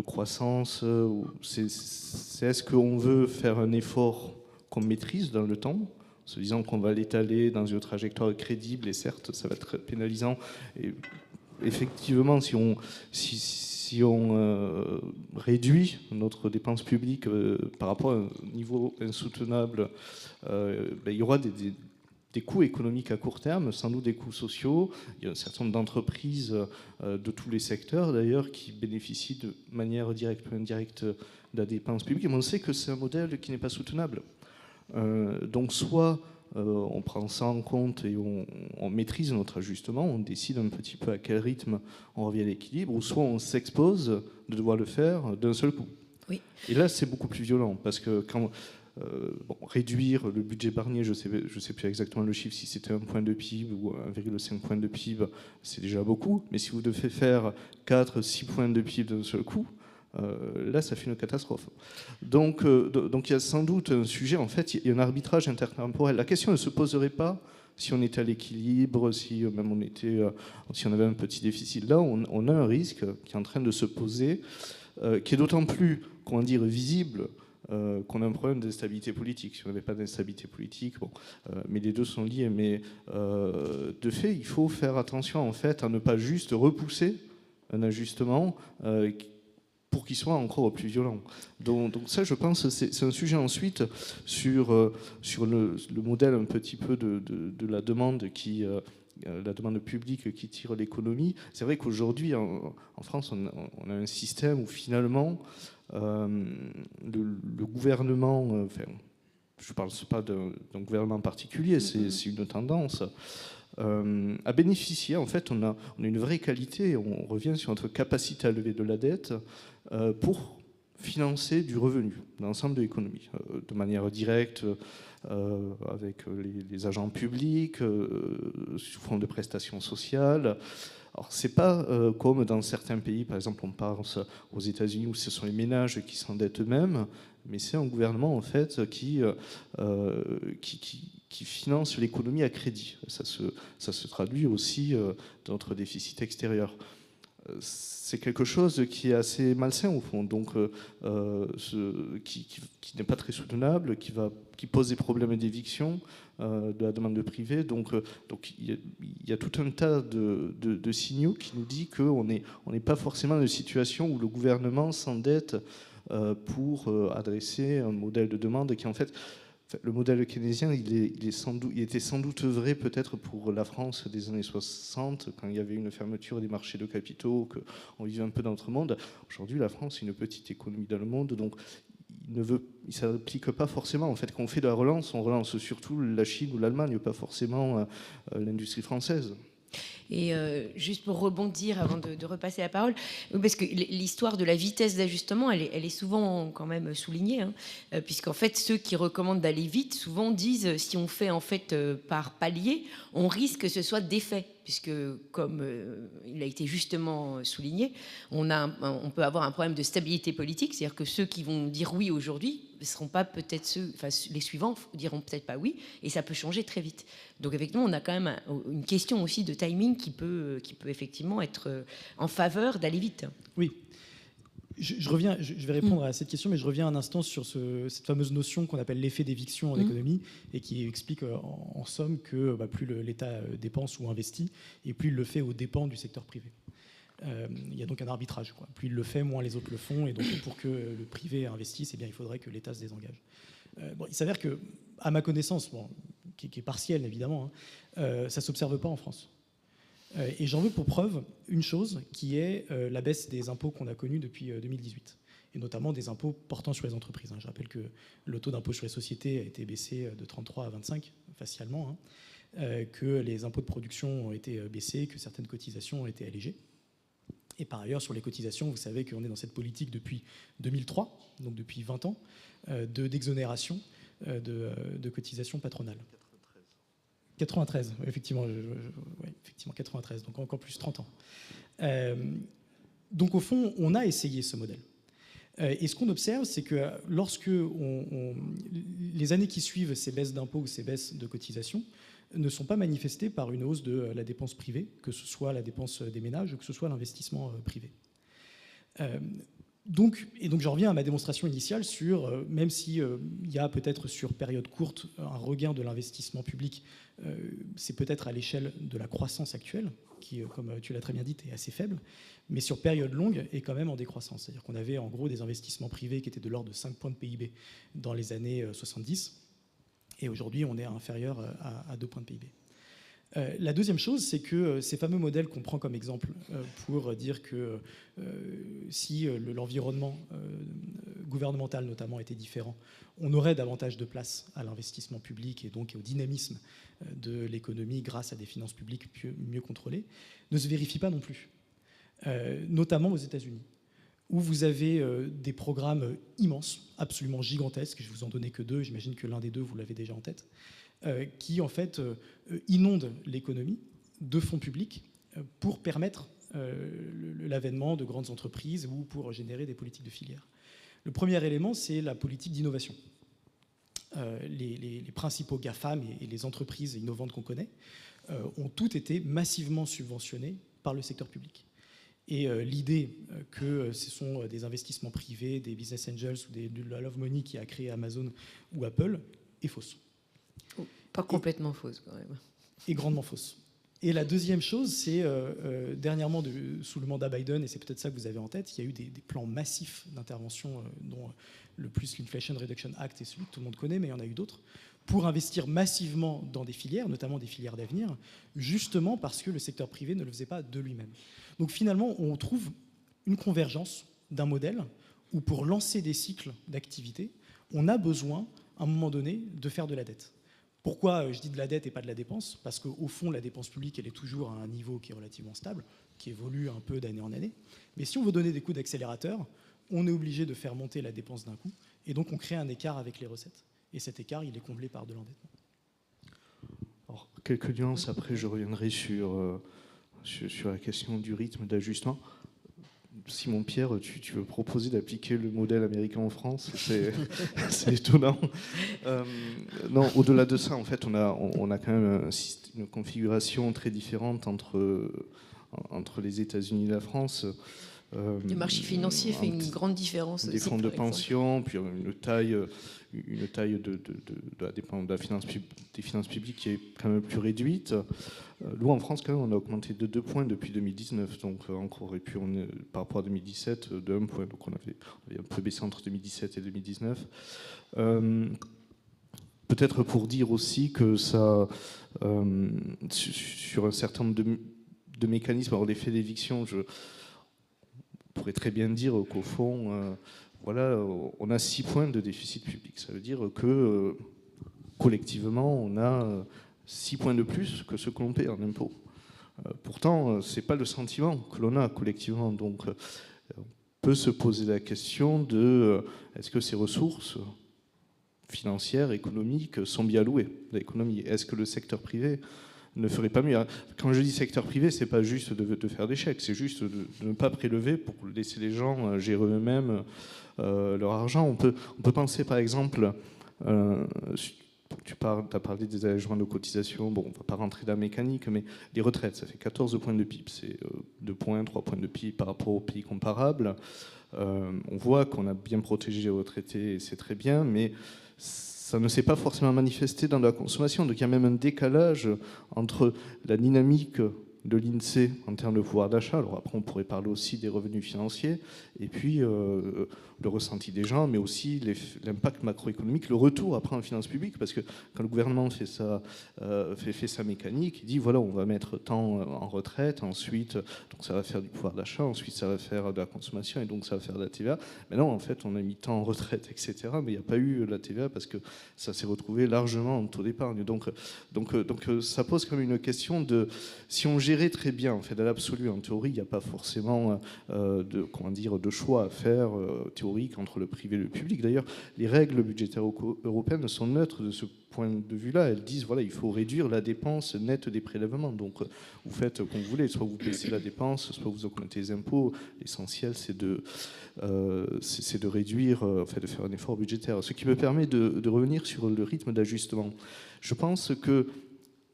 croissance, c'est est-ce qu'on veut faire un effort qu'on maîtrise dans le temps, se disant qu'on va l'étaler dans une trajectoire crédible, et certes, ça va être pénalisant. Et effectivement, si on réduit notre dépense publique par rapport à un niveau insoutenable, il y aura des coûts économiques à court terme, sans doute des coûts sociaux. Il y a un certain nombre d'entreprises de tous les secteurs, d'ailleurs, qui bénéficient de manière directe ou indirecte de la dépense publique. Et on sait que c'est un modèle qui n'est pas soutenable. Donc soit on prend ça en compte et on maîtrise notre ajustement, on décide un petit peu à quel rythme on revient à l'équilibre, ou soit on s'expose de devoir le faire d'un seul coup. Oui. Et là, c'est beaucoup plus violent, parce que quand réduire le budget Barnier, je sais plus exactement le chiffre, si c'était 1 point de PIB ou 1,5 point de PIB, c'est déjà beaucoup. Mais si vous devez faire 4-6 points de PIB d'un seul coup, là, ça fait une catastrophe. Donc il y a sans doute un sujet, en fait, il y a un arbitrage intertemporel. La question ne se poserait pas si on était à l'équilibre, si même si on avait un petit déficit. Là, on a un risque qui est en train de se poser, qui est d'autant plus, comment dire, visible qu'on a un problème d'instabilité politique. Si on n'avait pas d'instabilité politique, mais les deux sont liés. Mais de fait, il faut faire attention, en fait, à ne pas juste repousser un ajustement pour qu'il soit encore plus violent. Donc ça, je pense, c'est un sujet ensuite sur le modèle un petit peu de la demande la demande publique qui tire l'économie. C'est vrai qu'aujourd'hui, en France, on a un système où finalement, le gouvernement, je ne parle pas d'un gouvernement particulier, c'est une tendance, à bénéficier. En fait, on a une vraie qualité, on revient sur notre capacité à lever de la dette pour financer du revenu dans l'ensemble de l'économie, de manière directe, avec les agents publics, sous forme de prestations sociales. Alors, c'est pas comme dans certains pays, par exemple, on pense aux États-Unis où ce sont les ménages qui s'endettent eux-mêmes, mais c'est un gouvernement en fait qui finance l'économie à crédit. Ça se traduit aussi dans notre déficit extérieur. C'est quelque chose qui est assez malsain au fond, donc qui n'est pas très soutenable, qui pose des problèmes d'éviction de la demande privée. Donc il y a tout un tas de signaux qui nous disent qu'on n'est pas forcément dans une situation où le gouvernement s'endette pour adresser un modèle de demande qui en fait... Le modèle keynésien, il était sans doute vrai peut-être pour la France des années 60, quand il y avait une fermeture des marchés de capitaux, qu'on vivait un peu dans notre monde. Aujourd'hui, la France est une petite économie dans le monde, donc il ne s'applique pas forcément. En fait, quand on fait de la relance, on relance surtout la Chine ou l'Allemagne, pas forcément l'industrie française. Et juste pour rebondir avant de repasser la parole, parce que l'histoire de la vitesse d'ajustement, elle est souvent quand même soulignée, hein, puisqu'en fait, ceux qui recommandent d'aller vite, souvent disent, si on fait en fait par palier, on risque que ce soit d'effet, puisque comme il a été justement souligné, on peut avoir un problème de stabilité politique, c'est-à-dire que ceux qui vont dire oui aujourd'hui ne seront pas peut-être les suivants diront peut-être pas oui, et ça peut changer très vite. Donc effectivement, on a quand même une question aussi de timing qui peut effectivement être en faveur d'aller vite. Oui. Je vais répondre à cette question, mais je reviens un instant sur cette fameuse notion qu'on appelle l'effet d'éviction en économie, et qui explique en somme que plus l'État dépense ou investit, et plus il le fait aux dépens du secteur privé. Il y a donc un arbitrage, quoi. Plus il le fait, moins les autres le font, et donc pour que le privé investisse, il faudrait que l'État se désengage. Il s'avère que, à ma connaissance, qui est partielle évidemment, ça ne s'observe pas en France. Et j'en veux pour preuve une chose qui est la baisse des impôts qu'on a connus depuis 2018, et notamment des impôts portant sur les entreprises. Je rappelle que le taux d'impôt sur les sociétés a été baissé de 33 à 25 facialement, que les impôts de production ont été baissés, que certaines cotisations ont été allégées. Et par ailleurs, sur les cotisations, vous savez qu'on est dans cette politique depuis 2003, donc depuis 20 ans, d'exonération de cotisations patronales. 93, effectivement, effectivement 93, donc encore plus 30 ans. Donc au fond, on a essayé ce modèle. Et ce qu'on observe, c'est que lorsque les années qui suivent ces baisses d'impôts ou ces baisses de cotisations ne sont pas manifestées par une hausse de la dépense privée, que ce soit la dépense des ménages ou que ce soit l'investissement privé. Donc j'en reviens à ma démonstration initiale sur, même s'il y a peut-être sur période courte un regain de l'investissement public, c'est peut-être à l'échelle de la croissance actuelle, qui, comme tu l'as très bien dit, est assez faible, mais sur période longue est quand même en décroissance. C'est-à-dire qu'on avait en gros des investissements privés qui étaient de l'ordre de 5 points de PIB dans les années 70, et aujourd'hui on est inférieur à 2 points de PIB. La deuxième chose, c'est que ces fameux modèles qu'on prend comme exemple pour dire que si l'environnement gouvernemental notamment était différent, on aurait davantage de place à l'investissement public et donc au dynamisme de l'économie grâce à des finances publiques mieux contrôlées, ne se vérifient pas non plus, notamment aux États-Unis, où vous avez des programmes immenses, absolument gigantesques, je ne vous en donnais que deux, j'imagine que l'un des deux, vous l'avez déjà en tête, qui en fait inondent l'économie de fonds publics pour permettre l'avènement de grandes entreprises ou pour générer des politiques de filière. Le premier élément, c'est la politique d'innovation. Les principaux GAFAM et les entreprises innovantes qu'on connaît ont toutes été massivement subventionnées par le secteur public. Et l'idée que ce sont des investissements privés, des business angels ou de la love money qui a créé Amazon ou Apple est fausse. Pas complètement fausse quand même. Et grandement fausse. Et la deuxième chose, c'est dernièrement, sous le mandat Biden, et c'est peut-être ça que vous avez en tête, il y a eu des plans massifs d'intervention, dont le plus l'Inflation Reduction Act est celui que tout le monde connaît, mais il y en a eu d'autres, pour investir massivement dans des filières, notamment des filières d'avenir, justement parce que le secteur privé ne le faisait pas de lui-même. Donc finalement, on trouve une convergence d'un modèle où pour lancer des cycles d'activité, on a besoin, à un moment donné, de faire de la dette. Pourquoi je dis de la dette et pas de la dépense? Parce qu'au fond, la dépense publique, elle est toujours à un niveau qui est relativement stable, qui évolue un peu d'année en année. Mais si on veut donner des coups d'accélérateur, on est obligé de faire monter la dépense d'un coup, et donc on crée un écart avec les recettes. Et cet écart, il est comblé par de l'endettement. Alors, quelques nuances, après je reviendrai sur la question du rythme d'ajustement. Simon Pierre, tu veux proposer d'appliquer le modèle américain en France? C'est étonnant. Non, au-delà de ça, en fait, on a quand même une configuration très différente entre les États-Unis et la France. Le marché financier fait une grande différence. Des fonds de pension, puis une taille de la finance, des finances publiques qui est quand même plus réduite. Nous, en France, quand même, on a augmenté de 2 points depuis 2019, donc encore, et puis par rapport à 2017, de 1 point, donc on avait un peu baissé entre 2017 et 2019. Peut-être pour dire aussi que ça, sur un certain nombre de mécanismes, alors l'effet d'éviction, on pourrait très bien dire qu'au fond, voilà, on a 6 points de déficit public. Ça veut dire que collectivement, on a 6 points de plus que ce que l'on paie en impôts. Pourtant, ce n'est pas le sentiment que l'on a collectivement. Donc, on peut se poser la question de est-ce que ces ressources financières, économiques sont bien allouées à l'économie? Est-ce que le secteur privé ne ferait pas mieux? Quand je dis secteur privé, c'est pas juste de faire des chèques, c'est juste de ne pas prélever pour laisser les gens gérer eux-mêmes leur argent. On peut penser par exemple, tu as parlé des allégements de cotisation, bon, on ne va pas rentrer dans la mécanique, mais les retraites, ça fait 14 points de PIB, c'est 2 points, 3 points de PIB par rapport aux pays comparables. On voit qu'on a bien protégé les retraités, et c'est très bien, mais ça ne s'est pas forcément manifesté dans la consommation. Donc il y a même un décalage entre la dynamique de l'INSEE en termes de pouvoir d'achat. Alors après, on pourrait parler aussi des revenus financiers, et puis le ressenti des gens, mais aussi l'impact macroéconomique, le retour après en finances publiques, parce que quand le gouvernement fait sa mécanique, il dit voilà, on va mettre tant en retraite, ensuite donc ça va faire du pouvoir d'achat, ensuite ça va faire de la consommation, et donc ça va faire de la TVA. Mais non, en fait, on a mis tant en retraite, etc., mais il n'y a pas eu la TVA parce que ça s'est retrouvé largement en taux d'épargne. Donc ça pose comme une question de si on gérait très bien, en fait, dans l'absolu, en théorie, il n'y a pas forcément de choix à faire théorique entre le privé et le public. D'ailleurs, les règles budgétaires européennes sont neutres de ce point de vue-là. Elles disent voilà, il faut réduire la dépense nette des prélèvements. Donc, vous faites comme vous voulez, soit vous baissez la dépense, soit vous augmentez les impôts. L'essentiel, c'est de réduire, de faire un effort budgétaire. Ce qui me permet de revenir sur le rythme d'ajustement. Je pense que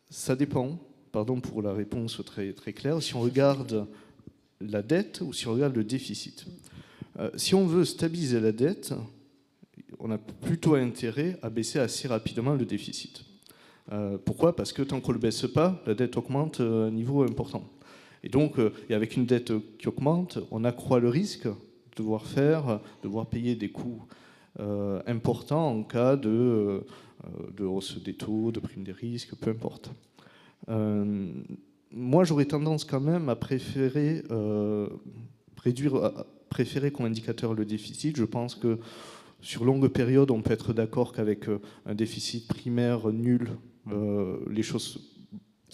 ça dépend. Pardon pour la réponse très, très claire, si on regarde la dette ou si on regarde le déficit. Si on veut stabiliser la dette, on a plutôt intérêt à baisser assez rapidement le déficit. Pourquoi? Parce que tant qu'on ne le baisse pas, la dette augmente à un niveau important. Et donc, et avec une dette qui augmente, on accroît le risque de devoir payer des coûts importants en cas de hausse des taux, de prime des risques, peu importe. Moi, j'aurais tendance quand même à préférer préférer comme indicateur le déficit. Je pense que sur longue période, on peut être d'accord qu'avec un déficit primaire nul, les choses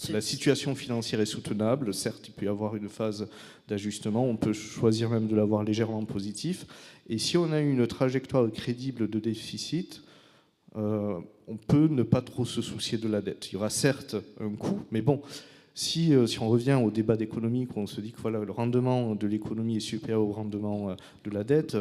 La situation financière est soutenable. Certes, il peut y avoir une phase d'ajustement. On peut choisir même de l'avoir légèrement positif. Et si on a une trajectoire crédible de déficit, on peut ne pas trop se soucier de la dette. Il y aura certes un coût, mais bon, si on revient au débat d'économie, où on se dit que voilà, le rendement de l'économie est supérieur au rendement de la dette,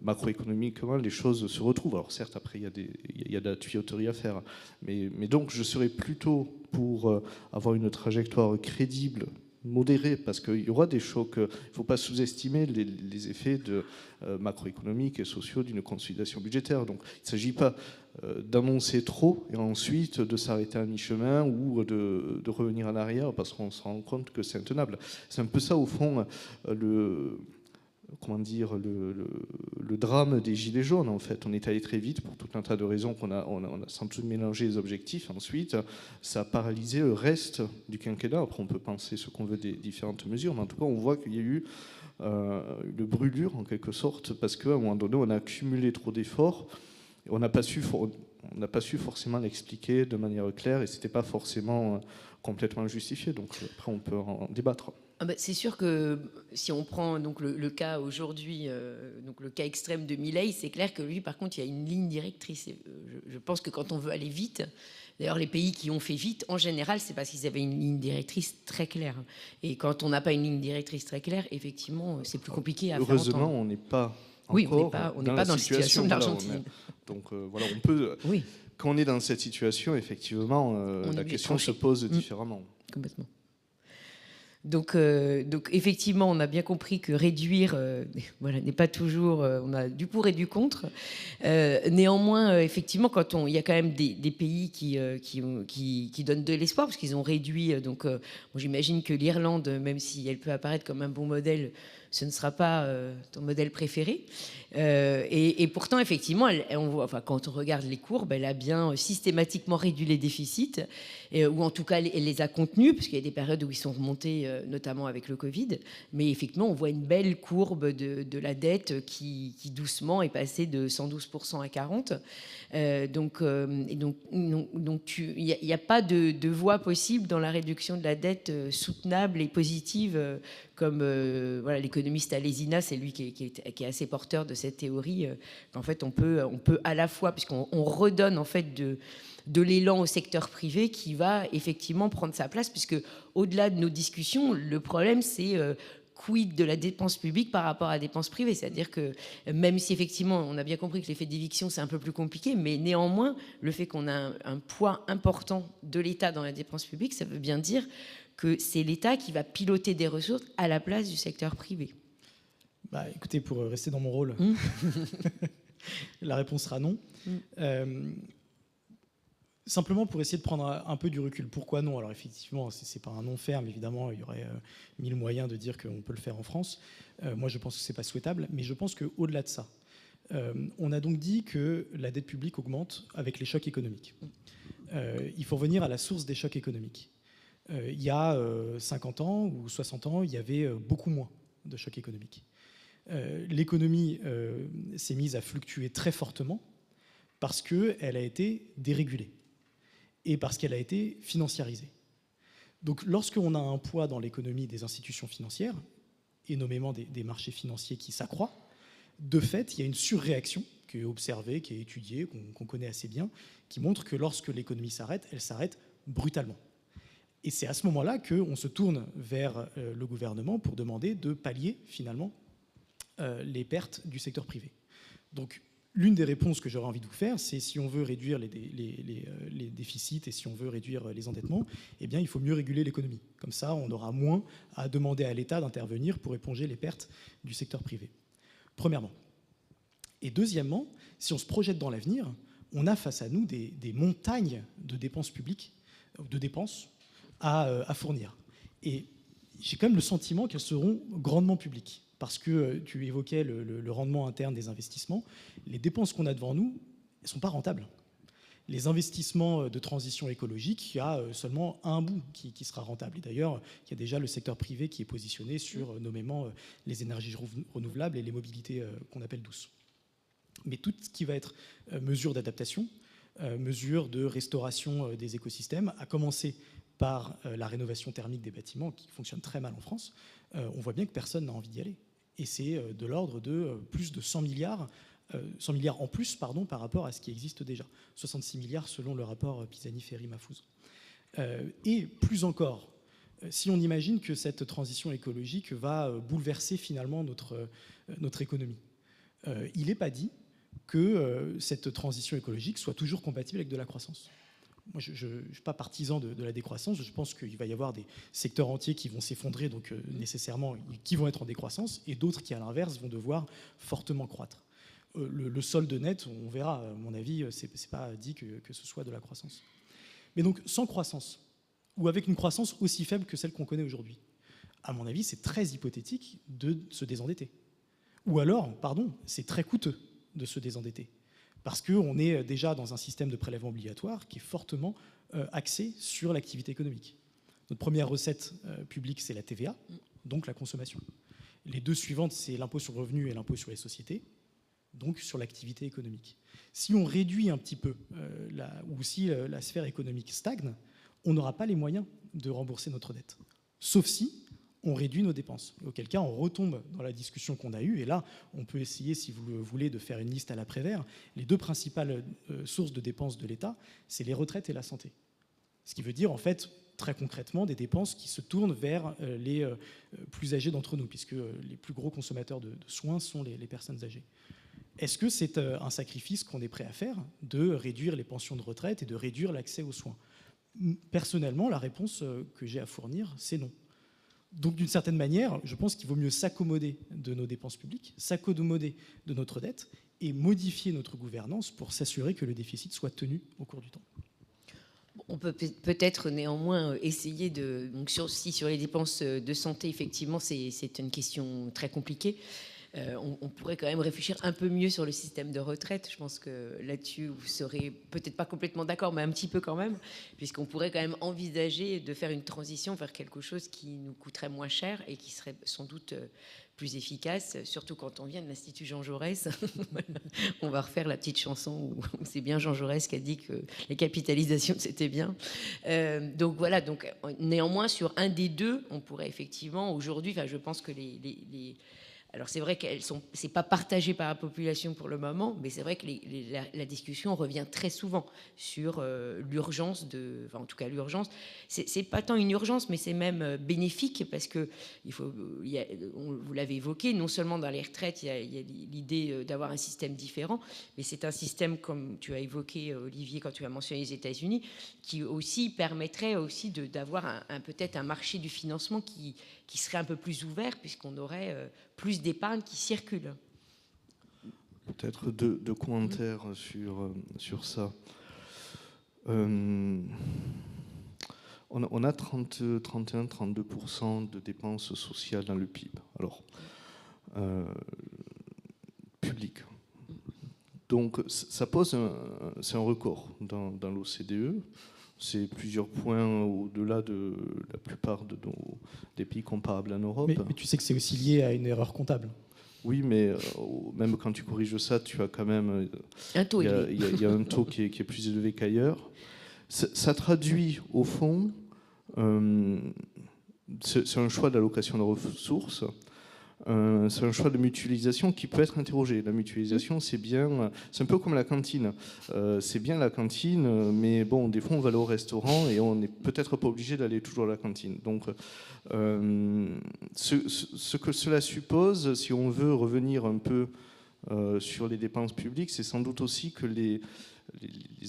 macroéconomiquement, les choses se retrouvent. Alors certes, après, il y a de la tuyauterie à faire. Mais donc, je serais plutôt pour avoir une trajectoire crédible, modérée, parce qu'il y aura des chocs. Il ne faut pas sous-estimer les effets macroéconomiques et sociaux d'une consolidation budgétaire. Donc, il ne s'agit pas d'annoncer trop et ensuite de s'arrêter à mi-chemin ou de revenir en arrière parce qu'on se rend compte que c'est intenable. C'est un peu ça, au fond, le drame des Gilets jaunes, en fait. On est allé très vite pour tout un tas de raisons on a sans doute mélangé les objectifs. Ensuite, ça a paralysé le reste du quinquennat. Après, on peut penser ce qu'on veut des différentes mesures, mais en tout cas, on voit qu'il y a eu une brûlure, en quelque sorte, parce qu'à un moment donné, on a accumulé trop d'efforts. On n'a pas su forcément l'expliquer de manière claire et ce n'était pas forcément complètement justifié. Donc après, on peut en débattre. C'est sûr que si on prend donc le cas aujourd'hui, donc le cas extrême de Milei, c'est clair que lui, par contre, il y a une ligne directrice. Je pense que quand on veut aller vite, d'ailleurs, les pays qui ont fait vite, en général, c'est parce qu'ils avaient une ligne directrice très claire. Et quand on n'a pas une ligne directrice très claire, effectivement, c'est plus compliqué à faire entendre. Heureusement, on n'est pas oui, on n'est pas dans la situation de l'Argentine. Donc voilà, on peut. Oui. Quand on est dans cette situation, effectivement, la question se pose différemment. Complètement. Donc effectivement, on a bien compris que réduire n'est pas toujours... on a du pour et du contre. Néanmoins, effectivement, il y a quand même des pays qui donnent de l'espoir, parce qu'ils ont réduit... Donc, j'imagine que l'Irlande, même si elle peut apparaître comme un bon modèle, ce ne sera pas ton modèle préféré. Et pourtant, effectivement, on voit, quand on regarde les courbes, elle a bien systématiquement réduit les déficits, ou en tout cas, elle les a contenus, parce qu'il y a des périodes où ils sont remontés, notamment avec le Covid. Mais effectivement, on voit une belle courbe de la dette qui doucement est passée de 112% à 40%. Donc, il n'y a pas de voie possible dans la réduction de la dette soutenable et positive, comme l'économiste Alesina, c'est lui qui est assez porteur de cette théorie, qu'en fait on peut à la fois, puisqu'on redonne en fait de l'élan au secteur privé qui va effectivement prendre sa place, puisque au-delà de nos discussions, le problème c'est quid de la dépense publique par rapport à la dépense privée. C'est-à-dire que même si effectivement on a bien compris que l'effet d'éviction c'est un peu plus compliqué, mais néanmoins le fait qu'on a un poids important de l'État dans la dépense publique, ça veut bien dire que c'est l'État qui va piloter des ressources à la place du secteur privé. Écoutez, pour rester dans mon rôle, la réponse sera non. Simplement pour essayer de prendre un peu du recul. Pourquoi non? Alors effectivement, ce n'est pas un non ferme, évidemment, il y aurait 1000 moyens de dire qu'on peut le faire en France. Moi, je pense que ce n'est pas souhaitable, mais je pense qu'au-delà de ça, on a donc dit que la dette publique augmente avec les chocs économiques. Il faut revenir à la source des chocs économiques. Il y a 50 ans ou 60 ans, il y avait beaucoup moins de chocs économiques. L'économie s'est mise à fluctuer très fortement parce qu'elle a été dérégulée et parce qu'elle a été financiarisée. Donc lorsqu'on a un poids dans l'économie des institutions financières, et nommément des marchés financiers qui s'accroît, de fait, il y a une surréaction qui est observée, qui est étudiée, qu'on connaît assez bien, qui montre que lorsque l'économie s'arrête, elle s'arrête brutalement. Et c'est à ce moment-là qu'on se tourne vers le gouvernement pour demander de pallier finalement les pertes du secteur privé. Donc l'une des réponses que j'aurais envie de vous faire, c'est si on veut réduire les déficits et si on veut réduire les endettements, eh bien il faut mieux réguler l'économie. Comme ça, on aura moins à demander à l'État d'intervenir pour éponger les pertes du secteur privé. Premièrement. Et deuxièmement, si on se projette dans l'avenir, on a face à nous des montagnes de dépenses publiques, de dépenses à fournir. Et j'ai quand même le sentiment qu'elles seront grandement publiques. Parce que tu évoquais le rendement interne des investissements. Les dépenses qu'on a devant nous, elles ne sont pas rentables. Les investissements de transition écologique, il y a seulement un bout qui sera rentable. Et d'ailleurs, il y a déjà le secteur privé qui est positionné sur nommément les énergies renouvelables et les mobilités qu'on appelle douces. Mais tout ce qui va être mesure d'adaptation, mesure de restauration des écosystèmes, à commencer par la rénovation thermique des bâtiments, qui fonctionne très mal en France, on voit bien que personne n'a envie d'y aller. Et c'est de l'ordre de plus de 100 milliards en plus par rapport à ce qui existe déjà. 66 milliards selon le rapport Pisani-Ferry-Mahfouz. Et plus encore, si on imagine que cette transition écologique va bouleverser finalement notre économie, il n'est pas dit que cette transition écologique soit toujours compatible avec de la croissance. Moi, je ne suis pas partisan de la décroissance. Je pense qu'il va y avoir des secteurs entiers qui vont s'effondrer, donc nécessairement, qui vont être en décroissance, et d'autres qui, à l'inverse, vont devoir fortement croître. Le solde net, on verra, à mon avis, c'est pas dit que ce soit de la croissance. Mais donc, sans croissance, ou avec une croissance aussi faible que celle qu'on connaît aujourd'hui, à mon avis, c'est très hypothétique de se désendetter. Ou alors, c'est très coûteux de se désendetter. Parce qu'on est déjà dans un système de prélèvement obligatoire qui est fortement axé sur l'activité économique. Notre première recette publique, c'est la TVA, donc la consommation. Les deux suivantes, c'est l'impôt sur le revenu et l'impôt sur les sociétés, donc sur l'activité économique. Si on réduit un petit peu, ou si la sphère économique stagne, on n'aura pas les moyens de rembourser notre dette. Sauf si on réduit nos dépenses. Auquel cas, on retombe dans la discussion qu'on a eue. Et là, on peut essayer, si vous le voulez, de faire une liste à la Prévert. Les deux principales sources de dépenses de l'État, c'est les retraites et la santé. Ce qui veut dire, en fait, très concrètement, des dépenses qui se tournent vers les plus âgés d'entre nous, puisque les plus gros consommateurs de soins sont les personnes âgées. Est-ce que c'est un sacrifice qu'on est prêt à faire de réduire les pensions de retraite et de réduire l'accès aux soins ? Personnellement, la réponse que j'ai à fournir, c'est non. Donc, d'une certaine manière, je pense qu'il vaut mieux s'accommoder de nos dépenses publiques, s'accommoder de notre dette et modifier notre gouvernance pour s'assurer que le déficit soit tenu au cours du temps. On peut peut-être néanmoins essayer de... Donc sur les dépenses de santé, effectivement, c'est une question très compliquée. On pourrait quand même réfléchir un peu mieux sur le système de retraite. Je pense que là-dessus, vous serez peut-être pas complètement d'accord, mais un petit peu quand même, puisqu'on pourrait quand même envisager de faire une transition vers quelque chose qui nous coûterait moins cher et qui serait sans doute plus efficace, surtout quand on vient de l'Institut Jean Jaurès. On va refaire la petite chanson où c'est bien Jean Jaurès qui a dit que les capitalisations, c'était bien. Donc voilà, donc, néanmoins, sur un des deux, on pourrait effectivement, aujourd'hui, je pense que alors c'est vrai qu'elles sont, c'est pas partagé par la population pour le moment, mais c'est vrai que la discussion revient très souvent sur l'urgence en tout cas l'urgence. C'est pas tant une urgence, mais c'est même bénéfique parce que vous l'avez évoqué, non seulement dans les retraites, il y a l'idée d'avoir un système différent, mais c'est un système comme tu as évoqué, Olivier, quand tu as mentionné les États-Unis, qui aussi permettrait aussi d'avoir peut-être un marché du financement qui serait un peu plus ouvert puisqu'on aurait plus d'épargne qui circule. Peut-être deux commentaires sur ça. On a 31-32% de dépenses sociales dans le PIB. Alors, public. Donc, ça pose c'est un record dans l'OCDE. C'est plusieurs points au-delà de la plupart des pays comparables en Europe. Mais tu sais que c'est aussi lié à une erreur comptable. Oui, mais même quand tu corriges ça, tu as quand même un taux élevé. Il y a un taux qui est plus élevé qu'ailleurs. Ça traduit, au fond, c'est un choix d'allocation de ressources. C'est un choix de mutualisation qui peut être interrogé. La mutualisation, c'est un peu comme la cantine. C'est bien la cantine, mais bon, des fois, on va aller au restaurant et on n'est peut-être pas obligé d'aller toujours à la cantine. Donc, ce que cela suppose, si on veut revenir un peu sur les dépenses publiques, c'est sans doute aussi que les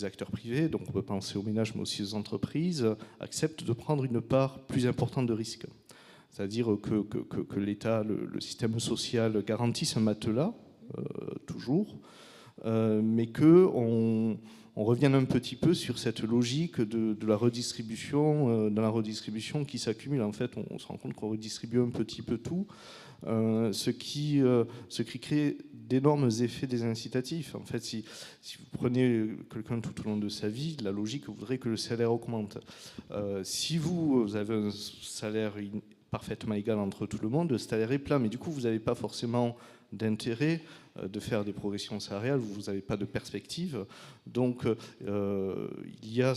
acteurs privés, donc on peut penser aux ménages, mais aussi aux entreprises, acceptent de prendre une part plus importante de risque. C'est-à-dire que l'État, le système social garantisse un matelas, toujours, mais qu'on revienne un petit peu sur cette logique de la redistribution, dans la redistribution qui s'accumule. En fait, on se rend compte qu'on redistribue un petit peu tout, ce qui crée d'énormes effets désincitatifs. En fait, si vous prenez quelqu'un tout au long de sa vie, la logique voudrait que le salaire augmente. Si vous avez un salaire parfaitement égal entre tout le monde, le salaire est plat, mais du coup, vous n'avez pas forcément d'intérêt de faire des progressions salariales, vous n'avez pas de perspective. Donc, il y a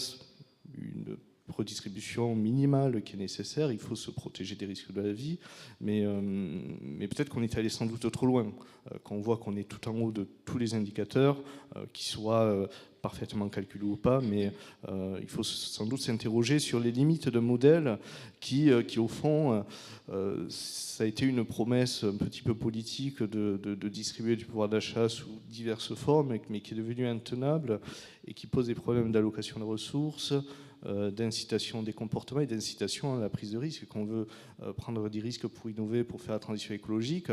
redistribution minimale qui est nécessaire. Il faut se protéger des risques de la vie, mais peut-être qu'on est allé sans doute trop loin. Quand on voit qu'on est tout en haut de tous les indicateurs, qu'ils soient parfaitement calculés ou pas, mais il faut sans doute s'interroger sur les limites d'un modèle qui au fond, ça a été une promesse un petit peu politique de distribuer du pouvoir d'achat sous diverses formes, mais qui est devenue intenable et qui pose des problèmes d'allocation de ressources, d'incitation des comportements et d'incitation à la prise de risque. Qu'on veut prendre des risques pour innover, pour faire la transition écologique,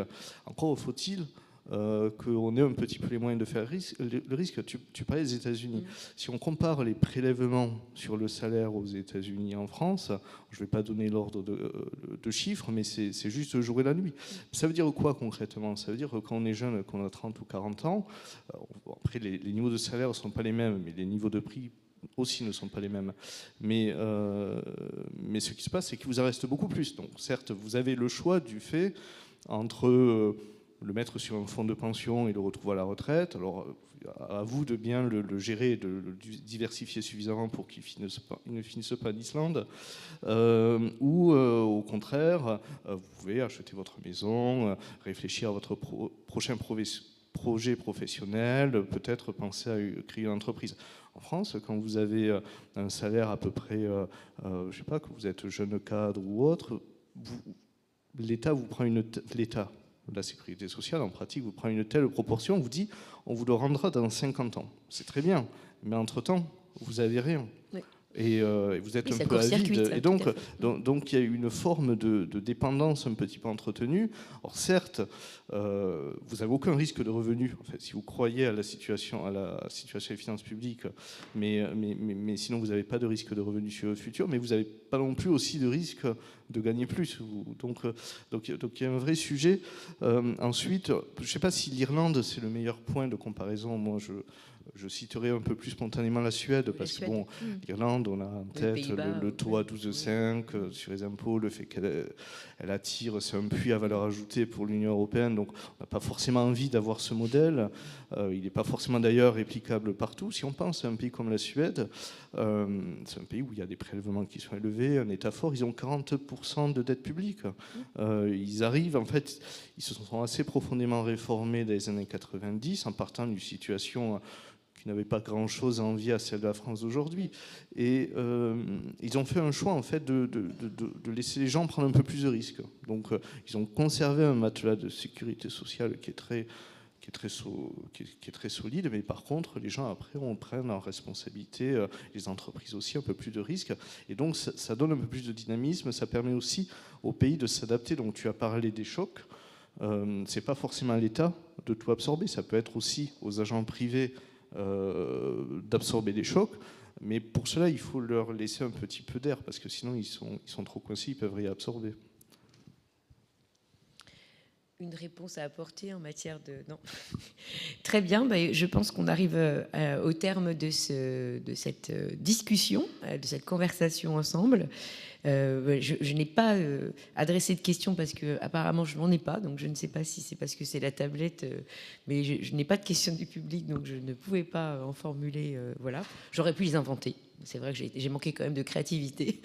encore faut-il qu'on ait un petit peu les moyens de faire le risque. Tu parlais des États-Unis. Si on compare les prélèvements sur le salaire aux États-Unis et en France, je ne vais pas donner l'ordre de chiffres, mais c'est juste le jour et la nuit. Ça veut dire quoi concrètement? Ça veut dire que quand on est jeune, qu'on a 30 ou 40 ans, après les niveaux de salaire ne sont pas les mêmes, mais les niveaux de prix aussi ne sont pas les mêmes. Mais ce qui se passe, c'est qu'il vous en reste beaucoup plus. Donc certes, vous avez le choix du fait entre le mettre sur un fonds de pension et le retrouver à la retraite. Alors à vous de bien le gérer, de le diversifier suffisamment pour qu'il ne finisse pas en Islande. Ou au contraire, vous pouvez acheter votre maison, réfléchir à votre prochain projet professionnel, peut-être penser à créer une entreprise. En France, quand vous avez un salaire à peu près, je ne sais pas, que vous êtes jeune cadre ou autre, l'État vous prend l'État, la sécurité sociale, en pratique, vous prend une telle proportion, vous dit, on vous le rendra dans 50 ans. C'est très bien, mais entre-temps, vous n'avez rien. Oui. Et vous êtes un peu avide. Et donc il y a une forme de dépendance un petit peu entretenue. Or certes, vous n'avez aucun risque de revenu, en fait, si vous croyez à la situation des finances publiques, mais sinon vous n'avez pas de risque de revenu sur le futur, mais vous n'avez pas non plus aussi de risque de gagner plus. Donc il y a un vrai sujet. Ensuite, je ne sais pas si l'Irlande, c'est le meilleur point de comparaison. Moi, je citerai un peu plus spontanément la Suède, parce que bon, l'Irlande, on a en tête le taux à 12,5 sur les impôts, le fait qu'elle attire, c'est un puits à valeur ajoutée pour l'Union européenne, donc on n'a pas forcément envie d'avoir ce modèle. Il n'est pas forcément d'ailleurs réplicable partout. Si on pense à un pays comme la Suède, c'est un pays où il y a des prélèvements qui sont élevés, un État fort, ils ont 40% de dette publique. Ils arrivent, en fait, ils se sont assez profondément réformés dans les années 90 en partant d'une situation qui n'avait pas grand-chose à envier à celle de la France d'aujourd'hui. Et ils ont fait un choix, en fait, de laisser les gens prendre un peu plus de risques. Donc, ils ont conservé un matelas de sécurité sociale qui est très solide, mais par contre, les gens, après, on prenne en responsabilité, les entreprises aussi, un peu plus de risques. Et donc, ça donne un peu plus de dynamisme. Ça permet aussi au pays de s'adapter. Donc, tu as parlé des chocs. C'est pas forcément à l'État de tout absorber. Ça peut être aussi aux agents privés d'absorber des chocs, mais pour cela il faut leur laisser un petit peu d'air, parce que sinon ils sont trop coincés, ils peuvent réabsorber. Une réponse à apporter en matière de... Non. Très bien, je pense qu'on arrive au terme de cette discussion, de cette conversation ensemble. Je n'ai pas adressé de questions parce que apparemment je n'en ai pas, donc je ne sais pas si c'est parce que c'est la tablette, mais je n'ai pas de questions du public, donc je ne pouvais pas en formuler. Voilà, j'aurais pu les inventer. C'est vrai que j'ai manqué quand même de créativité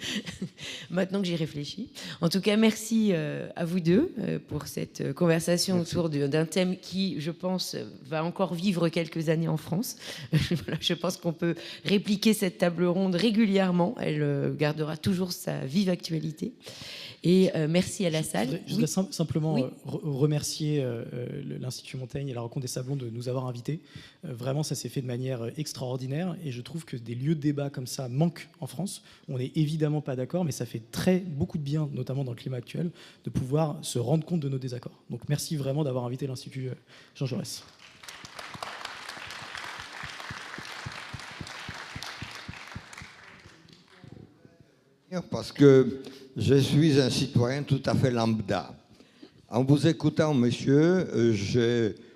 maintenant que j'y réfléchis. En tout cas, merci à vous deux pour cette conversation autour d'un thème qui, je pense, va encore vivre quelques années en France. Voilà, je pense qu'on peut répliquer cette table ronde régulièrement. Elle gardera toujours sa vive actualité. Et merci à la salle. Je voudrais simplement remercier l'Institut Montaigne et la Rencontre des Sablons de nous avoir invités. Vraiment, ça s'est fait de manière extraordinaire et je trouve que des lieux de débat comme ça manquent en France. On n'est évidemment pas d'accord, mais ça fait beaucoup de bien, notamment dans le climat actuel, de pouvoir se rendre compte de nos désaccords. Donc merci vraiment d'avoir invité l'Institut Jean Jaurès. Parce que je suis un citoyen tout à fait lambda. En vous écoutant, monsieur,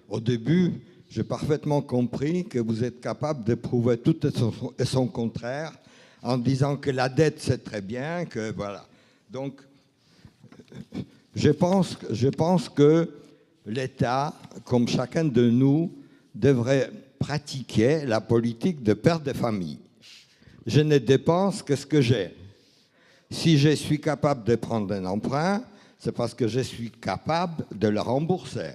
au début, j'ai parfaitement compris que vous êtes capable de prouver tout et son contraire en disant que la dette, c'est très bien, que voilà. Donc, je pense que l'État, comme chacun de nous, devrait pratiquer la politique de père de famille. Je ne dépense que ce que j'ai. Si je suis capable de prendre un emprunt, c'est parce que je suis capable de le rembourser.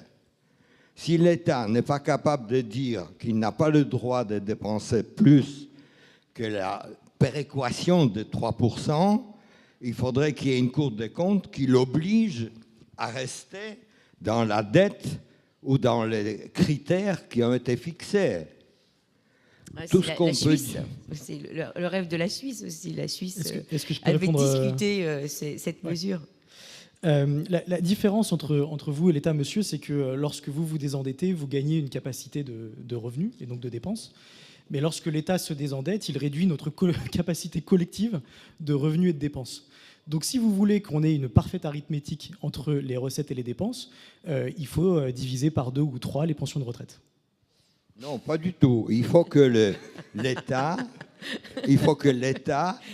Si l'État n'est pas capable de dire qu'il n'a pas le droit de dépenser plus que la péréquation de 3%, il faudrait qu'il y ait une Cour des comptes qui l'oblige à rester dans la dette ou dans les critères qui ont été fixés. Tout ce qu'on peut dire. C'est le rêve de la Suisse aussi. La Suisse est-ce que je peux avait répondre, discuté cette mesure. La différence entre vous et l'État, monsieur, c'est que lorsque vous vous désendettez, vous gagnez une capacité de revenus et donc de dépenses. Mais lorsque l'État se désendette, il réduit notre capacité collective de revenus et de dépenses. Donc si vous voulez qu'on ait une parfaite arithmétique entre les recettes et les dépenses, il faut diviser par 2 ou 3 les pensions de retraite. Non, pas du tout. Il faut que l'État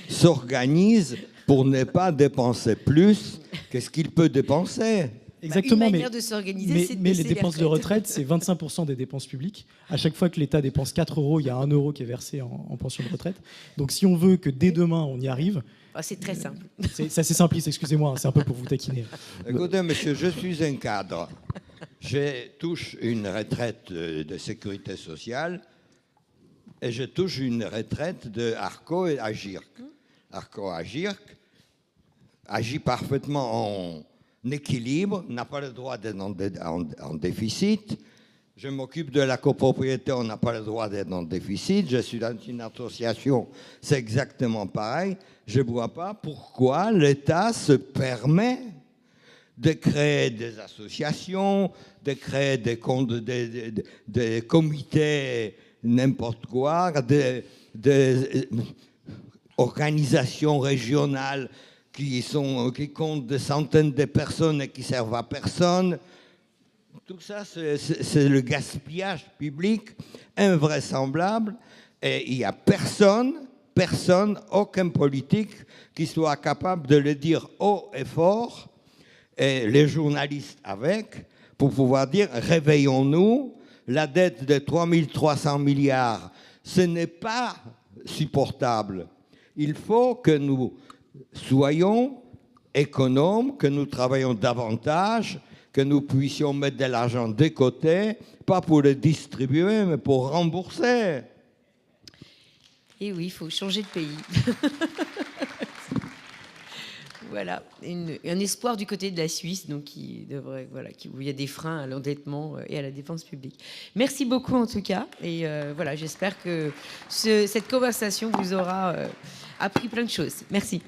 s'organise pour ne pas dépenser plus que ce qu'il peut dépenser. Exactement, une manière de s'organiser, c'est de mais baisser les dépenses de retraite, c'est 25% des dépenses publiques. À chaque fois que l'État dépense 4 euros, il y a 1 euro qui est versé en pension de retraite. Donc si on veut que dès demain, on y arrive... c'est très simple. C'est assez simpliste, excusez-moi, c'est un peu pour vous taquiner. Écoutez, monsieur, je suis un cadre. Je touche une retraite de sécurité sociale et je touche une retraite de Arco et Agirc. Arco et Agirc agit parfaitement en équilibre, n'a pas le droit d'être en déficit. Je m'occupe de la copropriété, on n'a pas le droit d'être en déficit. Je suis dans une association, c'est exactement pareil. Je ne vois pas pourquoi l'État se permet de créer des associations, de créer des comités, n'importe quoi, des organisations régionales qui comptent des centaines de personnes et qui servent à personne. Tout ça, c'est le gaspillage public invraisemblable. Et il n'y a personne, aucun politique qui soit capable de le dire haut et fort, et les journalistes avec, pour pouvoir dire « réveillons-nous, la dette de 3 300 milliards, ce n'est pas supportable. Il faut que nous soyons économes, que nous travaillons davantage, que nous puissions mettre de l'argent de côté, pas pour le distribuer, mais pour rembourser. » Et oui, il faut changer de pays. Voilà, un espoir du côté de la Suisse, donc où il y a des freins à l'endettement et à la dépense publique. Merci beaucoup en tout cas, et voilà, j'espère que cette conversation vous aura appris plein de choses. Merci.